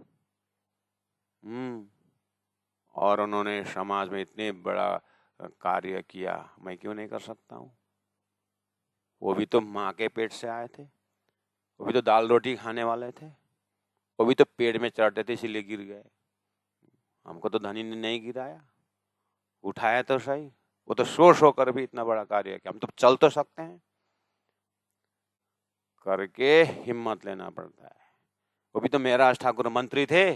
और उन्होंने समाज में इतने बड़ा कार्य किया, मैं क्यों नहीं कर सकता हूँ? वो भी तो माँ के पेट से आए थे, वो भी तो दाल रोटी खाने वाले थे, वो भी तो पेड़ में चढ़ते थे इसीलिए गिर गए। हमको तो धनी ने नहीं गिराया, उठाया तो सही। वो तो सो कर भी इतना बड़ा कार्य किया, हम तो चल तो सकते हैं। करके हिम्मत लेना पड़ता है। वो भी तो मेरा ठाकुर मंत्री थे,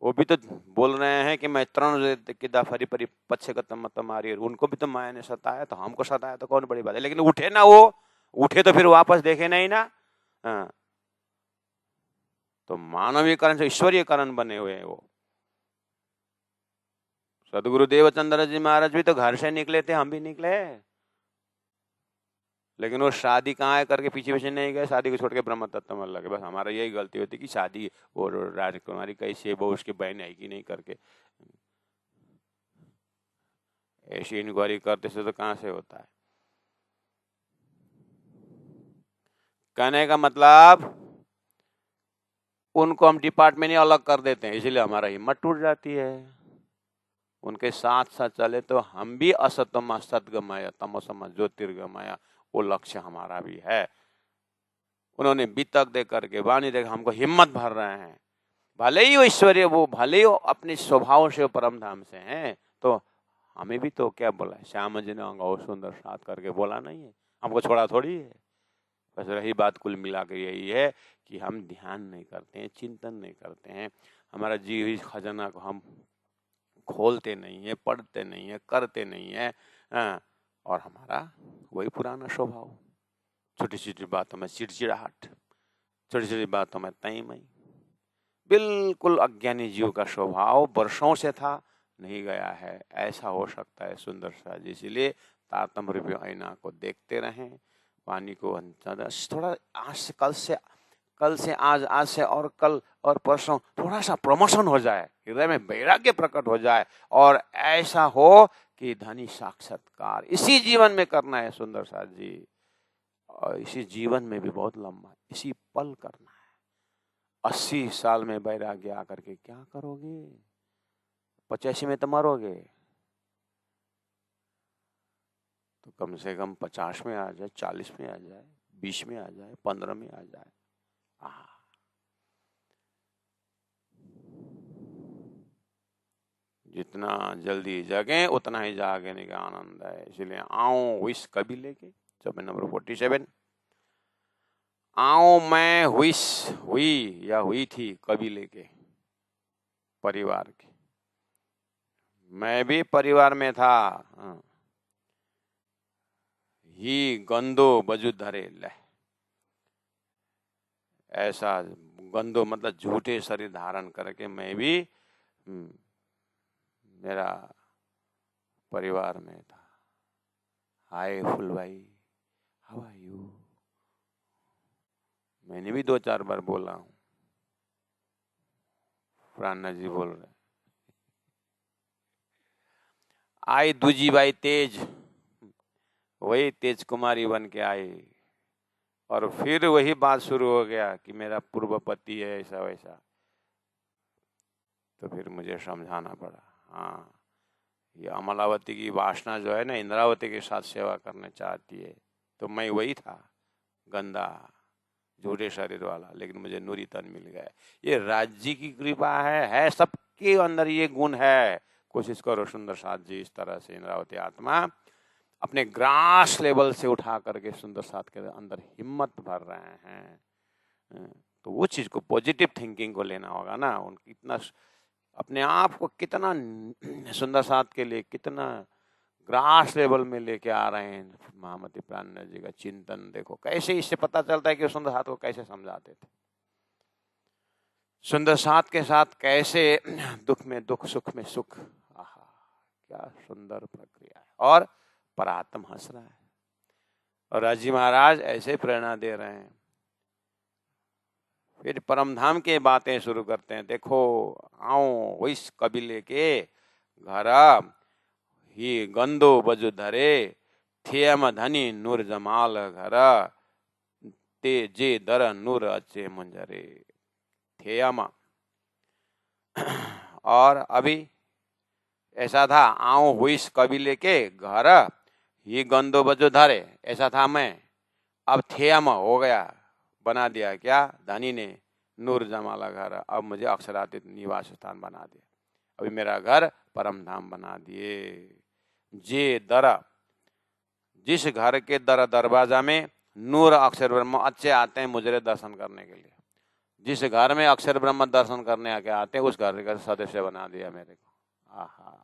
वो भी तो बोल रहे हैं कि मैं तरण फरी परी पच्छे का तम मारी, उनको भी तो माया ने सताया, तो हमको सताया तो कौन बड़ी बात है। लेकिन उठे ना, वो उठे तो फिर वापस देखे नहीं ना। तो मानवीयकरण से ईश्वरीयकरण बने हुए हैं वो। सदगुरु देवचंद्र जी महाराज भी तो घर से निकले थे, हम भी निकले, लेकिन वो शादी कहाँ है करके पीछे पीछे नहीं गए, शादी को छोड़ के ब्रह्म तत्व में लगे। बस हमारा यही गलती होती कि शादी वो राजकुमारी कैसी है, वो उसकी बहन है कि नहीं करके ऐसी इंक्वायरी करते से तो कहाँ से होता है। कहने का मतलब उनको हम डिपार्टमेंट ही अलग कर देते हैं, इसलिए हमारा हिम्मत टूट जाती है। उनके साथ साथ चले तो हम भी असतम सतगमय तमसम ज्योतिर्गमय, वो लक्ष्य हमारा भी है। उन्होंने बीतक दे करके वाणी देकर हमको हिम्मत भर रहे हैं। भले ही वो ईश्वरीय, वो भले ही अपने स्वभाव से परम धाम से हैं, तो हमें भी तो क्या बोला, श्याम जी ने अंग सुंदर साथ करके बोला नहीं है, हमको छोड़ा थोड़ी है। बस रही बात कुल मिला के यही है कि हम ध्यान नहीं करते हैं, चिंतन नहीं करते हैं, हमारा जीव खजाना को हम खोलते नहीं है, पढ़ते नहीं है, करते नहीं है, और हमारा वही पुराना स्वभाव, छोटी छोटी बातों में चिड़चिड़ाहट, छोटी छोटी बातों में तई मई, बिल्कुल अज्ञानी जीव का स्वभाव वर्षों से था, नहीं गया है। ऐसा हो सकता है सुंदर सा जी, इसीलिए तारतम्य रूपी आईना को देखते रहें, वाणी को थोड़ा आज से कल से आज से और कल और परसों थोड़ा सा प्रमोशन हो जाए, हृदय में वैराग्य प्रकट हो जाए, और ऐसा हो कि धनी साक्षात्कार इसी जीवन में करना है सुंदर साथ जी, और इसी जीवन में भी बहुत लंबा, इसी पल करना है। 80 साल में वैराग्य आकर के क्या करोगे? 85 में तो मरोगे, तो कम से कम 50 में आ जाए, 40 में आ जाए, 20 में आ जाए, 15 में आ जाए। जितना जल्दी जागे उतना ही जागने का आनंद है। इसलिए आओ विश कभी लेके, चैप्टर नंबर 47, आओ मैं विश हुई या हुई थी कभी लेके परिवार की, मैं भी परिवार में था। ही गंदो बजू धरे ले, ऐसा गंदो मतलब झूठे शरीर धारण करके मैं भी मेरा परिवार में था। हाय फुल भाई, हाउ आर यू? मैंने भी 2-4 बार बोला हूं। प्राणा जी बोल रहे, आई दूजी बाई तेज, वही तेज कुमारी बन के आई, और फिर वही बात शुरू हो गया कि मेरा पूर्व पति है ऐसा वैसा। तो फिर मुझे समझाना पड़ा, हाँ ये अमलावती की वासना जो है ना, इंद्रावती के साथ सेवा करना चाहती है, तो मैं वही था, गंदा झूठे शरीर वाला, लेकिन मुझे नूरी तन मिल गया। ये राज्य की कृपा है सबके अंदर ये गुण है। कोशिश करो सुंदर साथ जी, इस तरह से इंद्रावती आत्मा अपने ग्रास लेवल से उठा करके सुंदर साथ के अंदर हिम्मत भर रहे हैं। तो वो चीज को, पॉजिटिव थिंकिंग को लेना होगा ना। उनकी इतना अपने आप को कितना सुंदर साथ के लिए कितना ग्रास लेवल में लेके आ रहे हैं। महामती प्राणनाथ जी का चिंतन देखो, कैसे इससे पता चलता है कि सुंदर साथ को कैसे समझाते थे, सुंदर साथ के साथ कैसे दुख में दुख, सुख में सुख। आहा, क्या सुंदर प्रक्रिया है। और परात्म हंस रहा है, और राजी महाराज ऐसे प्रेरणा दे रहे हैं। फिर परमधाम की बातें शुरू करते हैं। देखो आओ इस कबीले के घर, ही गंदो बजु धरे, थियम धनी नूर जमाल घर, ते जे दर नूर अचे मुंजरे। थियम, और अभी ऐसा था, आओ हुईस कबीले के घर, ही गंदो बजो धरे, ऐसा था मैं, अब थियम हो गया, बना दिया क्या धनी ने, नूर जमाला घर, अब मुझे अक्षरातीत निवास स्थान बना दिया, अभी मेरा घर परम धाम बना दिए। जे दर, जिस घर के दरवाजा में नूर अक्षर ब्रह्म अच्छे आते हैं मुझे दर्शन करने के लिए, जिस घर में अक्षर ब्रह्म दर्शन करने आके आते हैं, उस घर का सदस्य बना दिया मेरे को। आहा,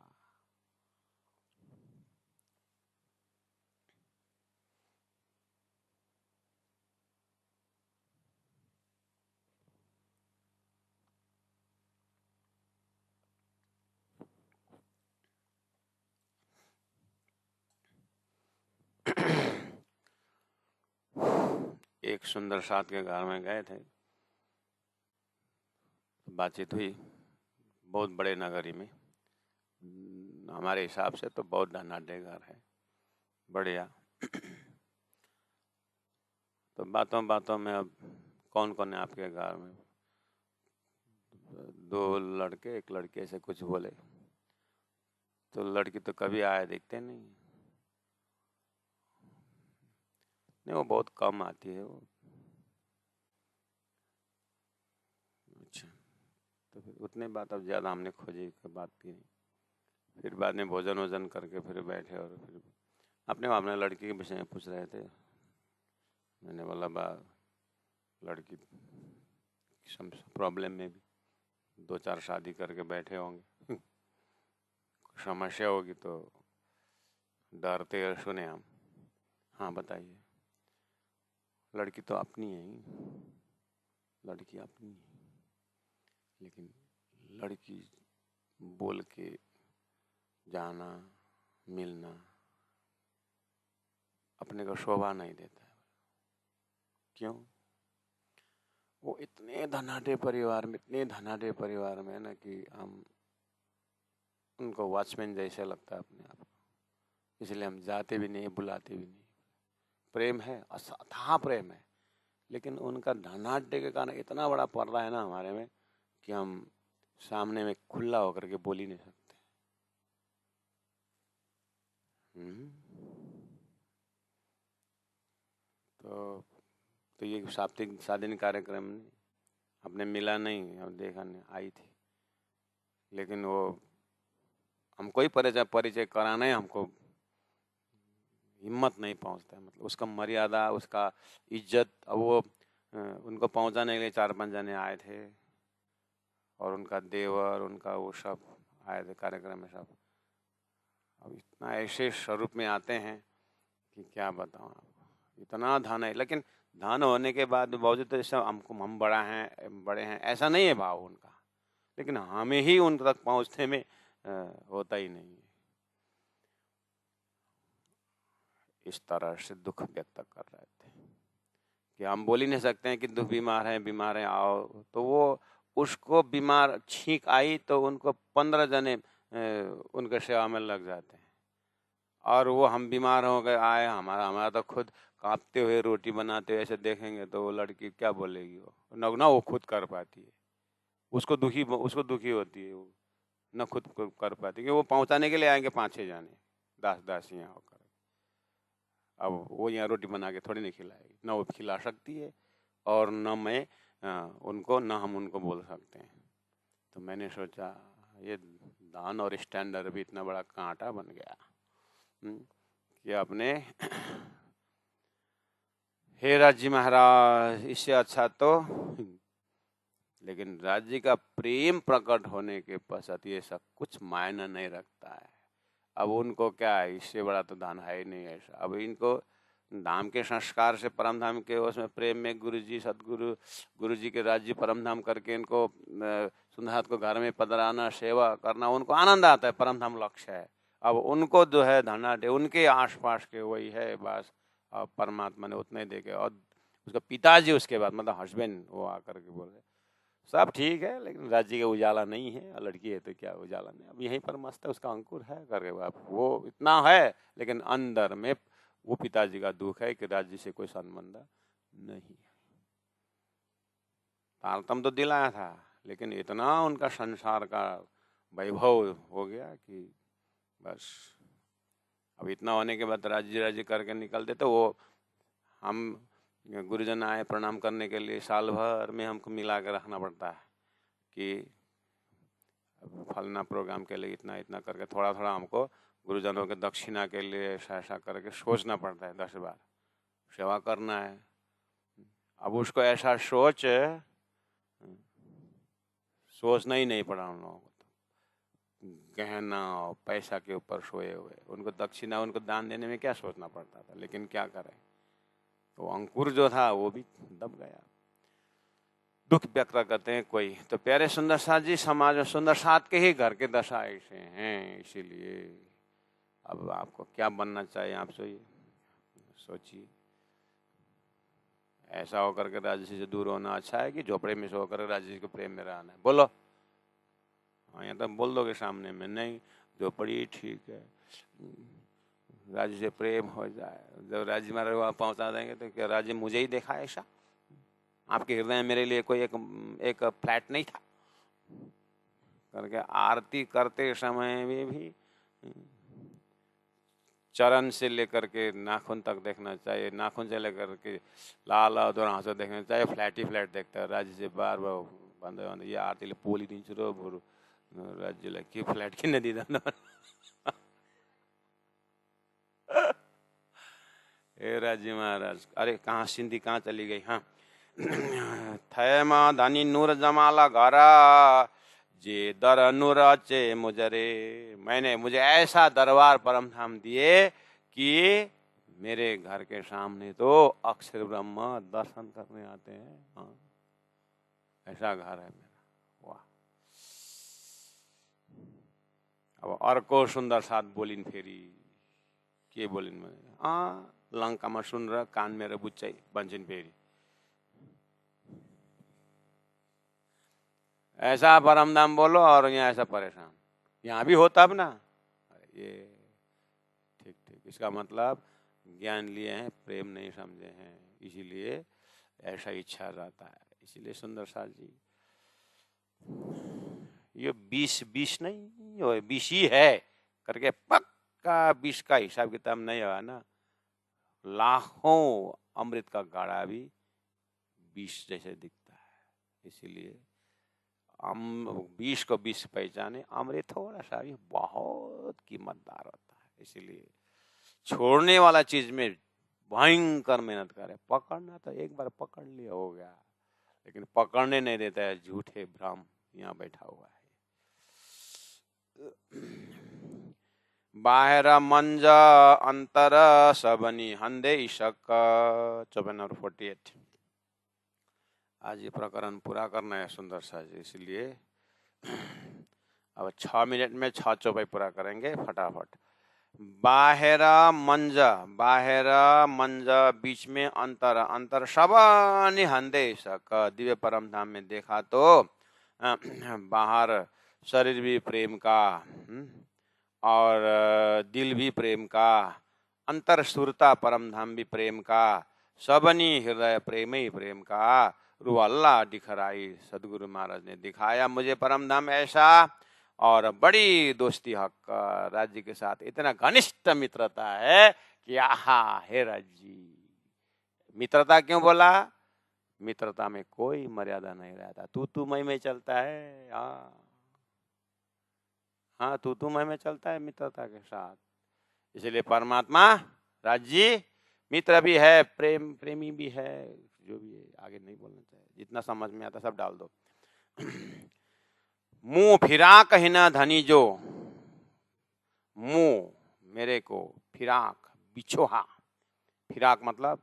एक सुंदर साथ के घर में गए थे, बातचीत हुई। बहुत बड़े नगरी में, हमारे हिसाब से तो बहुत धनाढ़ घर है, बढ़िया। तो बातों बातों में, अब कौन कौन है आपके घर में? 2 लड़के, 1 लड़के से कुछ बोले, तो लड़की तो कभी आए दिखते नहीं, वो बहुत कम आती है वो। अच्छा, तो फिर उतने बात, अब ज़्यादा हमने खोजी बात की नहीं। फिर बाद में भोजन वोजन करके फिर बैठे, और फिर अपने लड़की के विषय में पूछ रहे थे। मैंने बोला बा लड़की प्रॉब्लम में भी 2-4 शादी करके बैठे होंगे, समस्या होगी तो डरते और सुने हम। हाँ बताइए। लड़की तो अपनी है ही, लड़की अपनी है, लेकिन लड़की बोल के जाना मिलना अपने को शोभा नहीं देता है। क्यों? वो इतने धनाढ़ परिवार में, इतने धनाढ़ परिवार में ना, कि हम उनको वॉचमैन जैसे लगता है अपने आप। इसलिए हम जाते भी नहीं, बुलाते भी नहीं। प्रेम है, अथाह प्रेम है, लेकिन उनका धनाढ्य के कारण इतना बड़ा पर्दा है ना हमारे में कि हम सामने में खुला होकर के बोल ही नहीं सकते। तो ये साप्ताहिक साधन कार्यक्रम में हमने मिला नहीं, हम देखा नहीं, आई थी, लेकिन वो हमको ही परिचय कराना है, हमको हिम्मत नहीं पहुंचता है। मतलब उसका मर्यादा, उसका इज्जत, अब वो उनको पहुंचाने के लिए 4-5 जने आए थे और उनका देवर, उनका वो सब आए थे कार्यक्रम में सब। अब इतना ऐसे स्वरूप में आते हैं कि क्या बताऊं आपको, इतना धन है, लेकिन धन होने के बाद बावजूद तो जैसे हमको हम बड़े हैं ऐसा नहीं है भाव उनका, लेकिन हमें ही उन तक पहुंचने में होता ही नहीं है। इस तरह से दुख व्यक्त कर रहे थे कि हम बोल ही नहीं सकते हैं कि दुख बीमार है आओ, तो वो उसको बीमार छींक आई तो उनको 15 जने उनके सेवा में लग जाते हैं, और वो हम बीमार हो गए आए, हमारा तो खुद कांपते हुए रोटी बनाते हुए ऐसे देखेंगे तो वो लड़की क्या बोलेगी, वो ना वो खुद कर पाती है, उसको दुखी होती है, वो न खुद को कर पाती, कि वो पहुंचाने के लिए आएंगे 5-6 जाने दासियां होकर। अब वो यहाँ रोटी बना के थोड़ी नहीं खिलाएगी, ना वो खिला सकती है और न मैं उनको, न हम उनको बोल सकते हैं। तो मैंने सोचा ये दान और स्टैंडर्ड भी इतना बड़ा कांटा बन गया कि अपने हे राज्य महाराज, इससे अच्छा तो, लेकिन राज्य का प्रेम प्रकट होने के पश्चात ये सब कुछ मायना नहीं रखता है। अब उनको क्या है, इससे बड़ा तो दान है ही नहीं ऐसा। अब इनको धाम के संस्कार से परम धाम के उसमें प्रेम में गुरु जी के राज्य परम धाम करके इनको सुंदरनाथ को घर में पधराना, सेवा करना, उनको आनंद आता है, परम धाम लक्ष्य है। अब उनको जो है धनाढ्य उनके आसपास के वही है बस, अब परमात्मा ने उतने दे के, और उसका पिताजी उसके बाद मतलब हस्बैंड वो आकर के बोल रहे सब ठीक है, लेकिन राज्य का उजाला नहीं है, लड़की है तो क्या उजाला नहीं, अब यहीं पर मस्त है, उसका अंकुर है करके वो इतना है, लेकिन अंदर में वो पिताजी का दुख है कि राज्य से कोई संबंध नहीं। तारतम तो दिलाया था, लेकिन इतना उनका संसार का वैभव हो गया कि बस। अब इतना होने के बाद राज्य करके निकलते तो वो हम गुरुजन आए प्रणाम करने के लिए, साल भर में हमको मिला के रखना पड़ता है कि फलना प्रोग्राम के लिए इतना इतना करके थोड़ा थोड़ा हमको गुरुजनों के दक्षिणा के लिए ऐसा करके सोचना पड़ता है, 10 बार सेवा करना है। अब उसको ऐसा सोचना ही नहीं पड़ा उन लोगों को, तो गहना और पैसा के ऊपर सोए हुए, उनको दक्षिणा, उनको दान देने में क्या सोचना पड़ता था, लेकिन क्या करें, तो अंकुर जो था वो भी दब गया। दुख व्यक्त करते हैं कोई, तो प्यारे सुंदर साथ जी, समाज में सुंदर साथ के ही घर के दशा ऐसे हैं, इसीलिए अब आपको क्या बनना चाहिए आप सोचिए। ऐसा होकर के राजसी से दूर होना अच्छा है कि झोपड़े में से होकर राजसी के प्रेम में रहना है? बोलो। हाँ, यहाँ तो बोल दोगे सामने में, नहीं झोपड़ी ठीक है, राज्य से प्रेम हो जाए, जब राज्य मारे वहाँ पहुँचा देंगे तो क्या राज्य मुझे ही देखा ऐसा? आपके हृदय में मेरे लिए कोई एक फ्लैट नहीं था करके आरती करते समय में भी चरण से लेकर के नाखून तक देखना चाहिए, नाखून से लेकर के लाल और हाँसो देखना चाहिए, फ्लैट ही फ्लैट देखता है राज्य से बार बार बंद ये आरती पोली दिन राज्य की फ्लैट की नदी हे राज्य महाराज, अरे कहाँ सिंधी कहाँ चली गई? हाँ, थैमा धनी नूर जमाला घरा जे दर नूर चे मुजरे, मुझे ऐसा दरबार परम धाम दिए कि मेरे घर के सामने तो अक्षर ब्रह्म दर्शन करने आते हैं। हाँ, ऐसा घर है मेरा। वाह। अब अर्को सुंदर साथ बोलिन फेरि के बोलिन, लंकामा सुनेर कान मेरो बुच्चै भन्छन् फेरि। ऐसा परमधाम बोलो और यहाँ ऐसा परेशान, यहाँ भी होता अब ना। ये ठीक ठीक। इसका मतलब ज्ञान लिए हैं, प्रेम नहीं समझे हैं, इसीलिए ऐसा इच्छा रहता है। इसीलिए सुंदर साथ जी ये 20 नहीं हो 20 ही है करके पक्का 20 का हिसाब किताब नहीं हुआ ना, लाखों अमृत का गाड़ा भी 20 जैसे दिखता है। इसीलिए हम 20 को 20 पहचाने, अमृत थोड़ा सा भी बहुत कीमतदार होता है। इसीलिए छोड़ने वाला चीज में भयंकर मेहनत करे। पकड़ना तो एक बार पकड़ लिया हो गया, लेकिन पकड़ने नहीं देता है, झूठे भ्रम यहाँ बैठा हुआ है। बाहर मंज अंतर सबनी हंदे इशक 54 और 48। आज ये प्रकरण पूरा करना है सुंदर सा जी, इसलिए अब 6 मिनट में 6 चौपाई पूरा करेंगे फटाफट। बाहेरा मंज बीच में अंतर, अंतर सबनी हंदे सक। दिव्य परम धाम में देखा तो बाहर शरीर भी प्रेम का और दिल भी प्रेम का, अंतर सुरता परम धाम भी प्रेम का, सबनी हृदय प्रेम ही प्रेम का। रूह अल्लाह दिखराई, सदगुरु महाराज ने दिखाया मुझे परम धाम ऐसा, और बड़ी दोस्ती हक राज्य के साथ इतना घनिष्ठ मित्रता है कि आहा हे राज्य। मित्रता क्यों बोला? मित्रता में कोई मर्यादा नहीं रहता, तू मैं में चलता है। हाँ तू मैं में चलता है मित्रता के साथ। इसलिए परमात्मा राज्य मित्र भी है, प्रेमी भी है, जो भी है आगे नहीं बोलना चाहिए, जितना समझ में आता सब डाल दो। मुंह फिराक ही न धनी जो, मुंह मेरे को फिराक बिछोहा, फिराक मतलब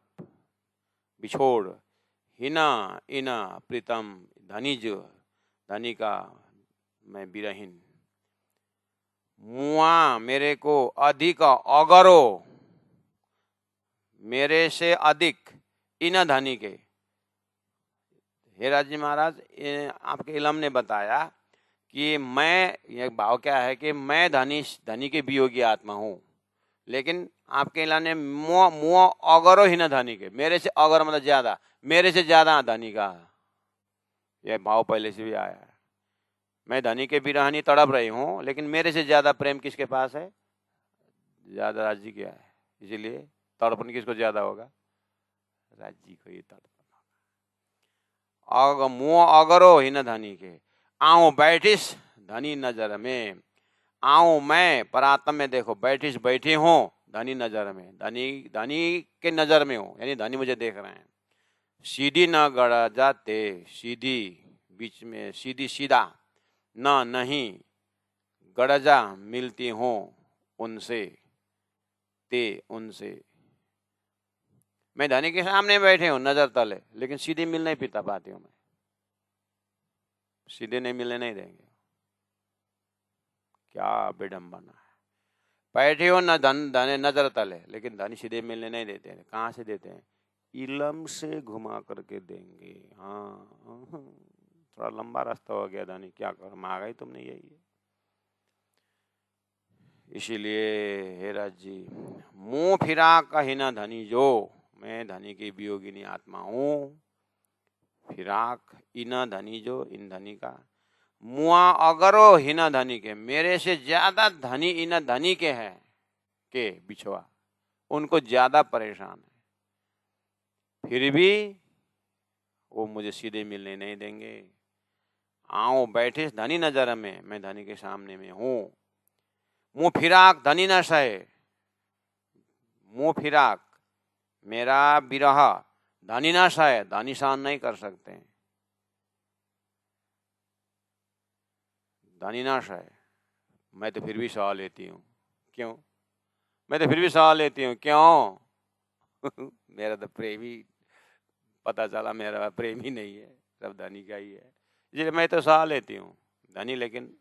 बिछोड़, हिना इना प्रीतम धनिज, धनी का मैं बिरहीन। मुआ मेरे को अधिक अगरो, मेरे से अधिक इन धनी के। हे राजी महाराज आपके इलम ने बताया कि मैं, यह भाव क्या है कि मैं धनी के वियोगी आत्मा हूं, लेकिन आपके इलम ने मुआ अगरो ही न धनी के, मेरे से अगर मतलब ज्यादा, मेरे से ज्यादा धनी का। यह भाव पहले से भी आया है। मैं धनी के बिरहानी तड़प रही हूं, लेकिन मेरे से ज्यादा प्रेम किसके पास है? ज्यादा राज्य क्या है, इसीलिए तड़पन किसको ज्यादा होगा? राज्य को ही तड़पन होगा। मुंह अगरो ही न धनी के, आऊं बैठिस धनी नजर में। आऊं मैं परात्म में, देखो बैठिस बैठी हूं धनी नजर में, धनी के नजर में हूं, यानी धनी मुझे देख रहे हैं। सीधी न गड़ जाते, सीधी बीच में सीधी सीधा, न नहीं गड़जा मिलती हूं उनसे, ते उनसे। मैं धनी के सामने बैठे हूं नजर तले, लेकिन सीधी मिल नहीं पीता पाती हूं मैं, सीधे नहीं मिलने नहीं देंगे। क्या विडंबना है। बैठे हो न धने नजर तले, लेकिन धनी सीधे मिलने नहीं देते हैं। कहाँ से देते हैं? इलम से घुमा करके देंगे। हाँ थोड़ा लंबा रास्ता हो गया धनी, क्या करो, मांगा ही तुमने यही है। इसीलिए हे राज जी, मुंह फिरा कही ना धनी जो, मैं धनी की वियोगिनी आत्मा हूं। फिराक इन धनी जो, इन धनी का। मुआ अगरो हिना धनी के, मेरे से ज्यादा धनी इन धनी के हैं के बिछुआ, उनको ज्यादा परेशान है, फिर भी वो मुझे सीधे मिलने नहीं देंगे। आओ बैठे धनी नजर में, मैं धनी के सामने में हूं। मुंह फिराक धनी न सहे, मुंह फिराक मेरा बिरह धनी न सहे, धनी सहन नहीं कर सकते। धनी ना सहे, मैं तो फिर भी सह लेती हूँ। क्यों? मैं तो फिर भी सह लेती हूँ, क्यों? मेरा तो प्रेमी, पता चला मेरा प्रेमी नहीं है, सब धनी का ही है, इसलिए मैं तो सह लेती हूँ। धनी लेकिन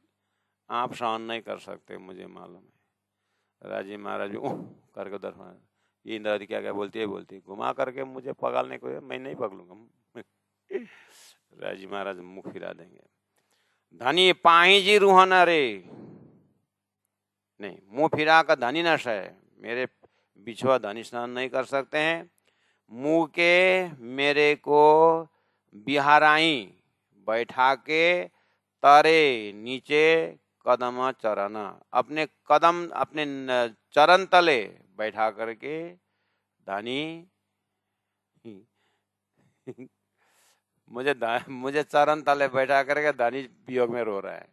आप सहन नहीं कर सकते, मुझे मालूम है। राजी महाराज करके दर्शन, ये इंद्रावती क्या क्या बोलती है, घुमा करके मुझे पगालने को, मैं नहीं पगलूंगा। राजी महाराज मुख फिरा देंगे। धनी पाही जी रूहन रे, नहीं मुंह फिरा का धनी न सहे, मेरे बिछुआ धनी स्नान नहीं कर सकते हैं। मुँह के मेरे को बिहाराई बैठा के तारे नीचे कदम चरण, अपने कदम अपने चरण तले बैठा करके धनी मुझे चरण तले बैठा करके धनी वियोग में रो रहा है।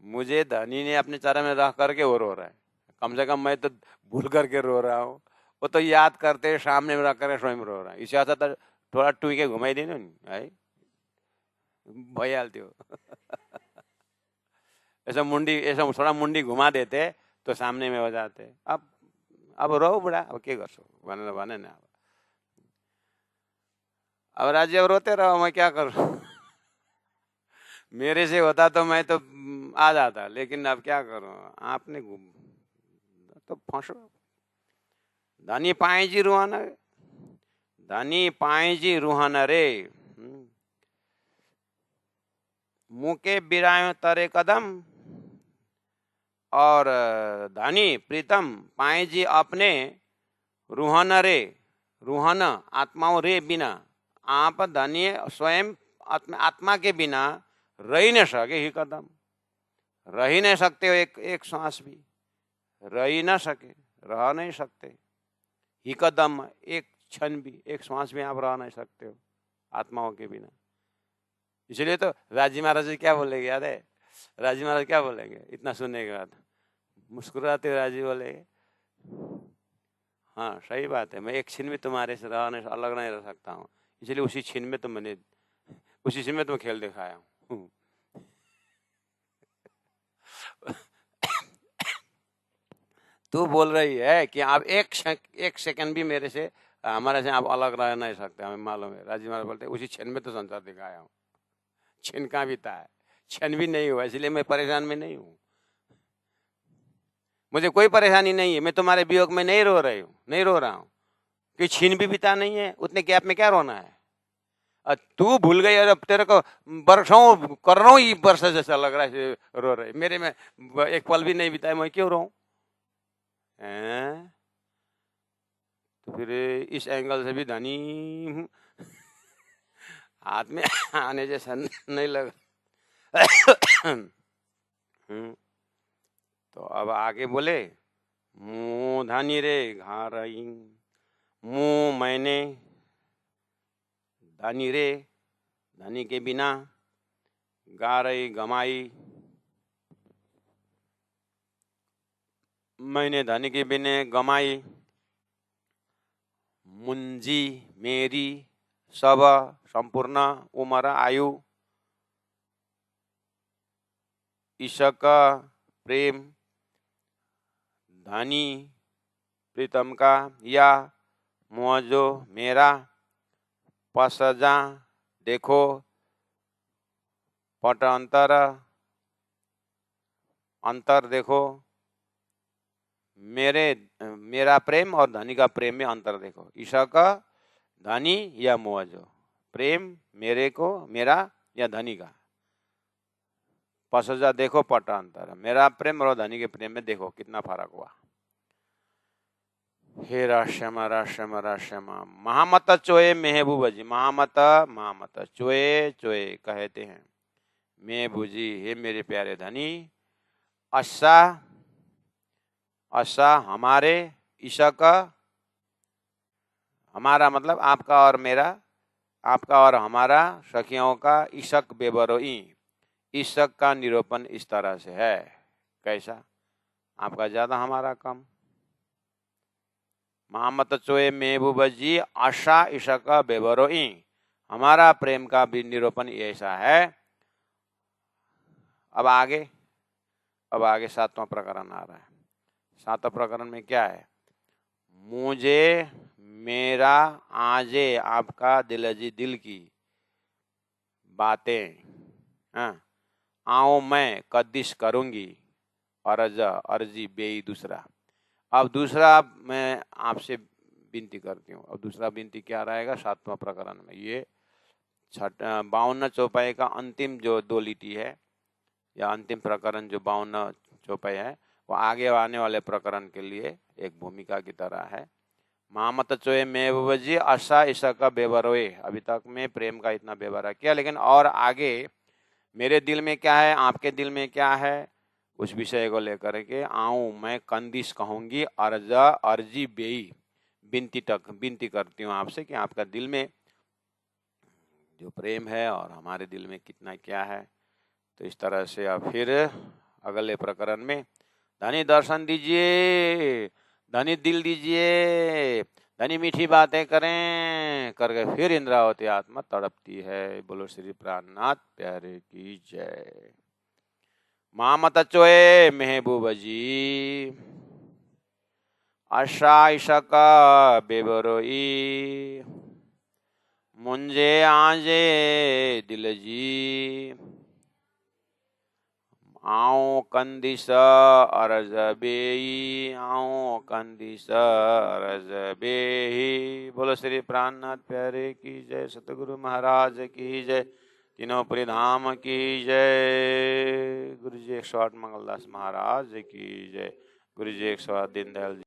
मुझे धनी ने अपने चरण में रख करके वो रो रहा है। कम से कम मैं तो भूल करके रो रहा हूँ, वो तो याद करते सामने में रख करके स्वयं रो रहा है। इसे आता तो थोड़ा टुके घुमाई देना है भइहाल्थ्यो। ऐसा थोड़ा मुंडी घुमा देते तो सामने में हो जाते। अब रो बुढा, अब के गर्छौ भनेर भने न। अब राज्य अब रोते रहो, मैं क्या करूं। मेरे से होता तो मैं तो आ जाता, लेकिन अब क्या करूं, आपने तो फंसो। धनी पाएजी रुहाना, धनी पाएजी रुहाना रे, मुके बिरायो तरे कदम, और धनी प्रीतम पाएजी अपने रुहन रे, रुहन आत्माओं रे बिना, आप धनी स्वयं आत्मा के बिना रह ही न सके। ही कदम रह ही नहीं सकते हो, एक श्वास भी रह ही न सके, रह नहीं सकते। ही कदम एक क्षण भी, एक श्वास भी आप रह नहीं सकते हो आत्माओं के बिना। इसलिए तो राजी महाराज जी क्या बोलेंगे, याद है राजी महाराज क्या बोलेंगे इतना सुनने के बाद? मुस्कुराते हुए राजी बोले, हाँ सही बात है, मैं एक क्षण में तुम्हारे से अलग नहीं रह सकता हूँ, इसलिए उसी क्षण में तो खेल दिखाया हूँ। तू बोल रही है कि आप एक सेकंड भी मेरे से हमारे से आप अलग रह नहीं सकते, हमें मालूम है। राजी महाराज बोलते उसी क्षण में तो संसार दिखाया हूँ। क्षण कहाँ बीता है, क्षण भी नहीं हुआ, इसलिए मैं परेशान में नहीं हूँ। मुझे कोई परेशानी नहीं है, मैं तुम्हारे वियोग में नहीं रो रहा हूँ कि छीन भी बीता नहीं है, उतने गैप में क्या रोना है। तू भूल गई और अब तेरे को वर्षों करोड़ों ही वर्ष जैसा लग रहा है रो रहे, मेरे में एक पल भी नहीं बीता, मैं क्यों रो? तो फिर इस एंगल से भी धनी हाथ में आने जैसा नहीं लगा। तो अब आगे बोले, मुँह धनी रे घर मुँह मैंने धनी रे, धनी के बिना गा रही गमाई, मैंने धनी के बिना गमाई, मुंजी मेरी सब संपूर्ण उम्र आयु, ईशक प्रेम धनी प्रीतम का या मुआजो मेरा, पसजा देखो पट अंतर देखो, मेरा प्रेम और धनी का प्रेम में अंतर देखो। ईशा का धनी या मुआजो, प्रेम मेरे को मेरा या धनी का, पसजा देखो पट अंतर, मेरा प्रेम और धनी के प्रेम में देखो कितना फर्क हुआ। हे राश्यमा राश्यमा राश्यमा, महामत चोए महबूब जी, महामत चोए चोए कहते हैं महबूब जी, हे मेरे प्यारे धनी, असा हमारे, ईशा का हमारा मतलब आपका और मेरा, आपका और हमारा सखियों का, ईशक बेबरोई, ईशक का निरूपण इस तरह से है। कैसा? आपका ज्यादा हमारा कम। महामत चोए महबूब जी, आशा ईशक बेबरोई, हमारा प्रेम का भी निरूपण ऐसा है। अब आगे 7वां प्रकरण आ रहा है। 7वां प्रकरण में क्या है? मुझे मेरा आजे आपका दिल जी दिल की बातें, आओ मैं कद्दिश करूंगी, अर्जी बेई दूसरा। अब दूसरा मैं आपसे विनती करती हूँ। अब दूसरा विनती क्या रहेगा 7वां प्रकरण में? ये 52 चौपाई का अंतिम जो 2 लिटी है, या अंतिम प्रकरण जो 52 चौपाई है वो आगे आने वाले प्रकरण के लिए एक भूमिका की तरह है। मामत चोए मेवजी आशा ईशा का बेवरोए। अभी तक मैं प्रेम का इतना बेवरा किया, लेकिन और आगे मेरे दिल में क्या है, आपके दिल में क्या है, उस विषय को लेकर के आऊं मैं कंदिश कहूंगी अर्जा अर्जी बेई। विनती करती हूँ आपसे कि आपका दिल में जो प्रेम है और हमारे दिल में कितना क्या है। तो इस तरह से आप फिर अगले प्रकरण में धनी दर्शन दीजिए, धनी दिल दीजिए, धनी मीठी बातें करें करके फिर इंद्रावती आत्मा तड़पती है। बोलो श्री प्राणनाथ प्यारे की जय। मामत चोए महबूब जी आशा ईशा का बेबरोई। मुंजे आजे दिल जी आऊं कंदिस अरज बेई, आऊं कंदिस अरज बेही। बोलो श्री प्राणनाथ प्यारे की जय, सतगुरु महाराज की जय, तीनों धाम की जय, गुरु जी 108 मंगलदास महाराज की जय, गुरु जी 108 दीनदयाल जी।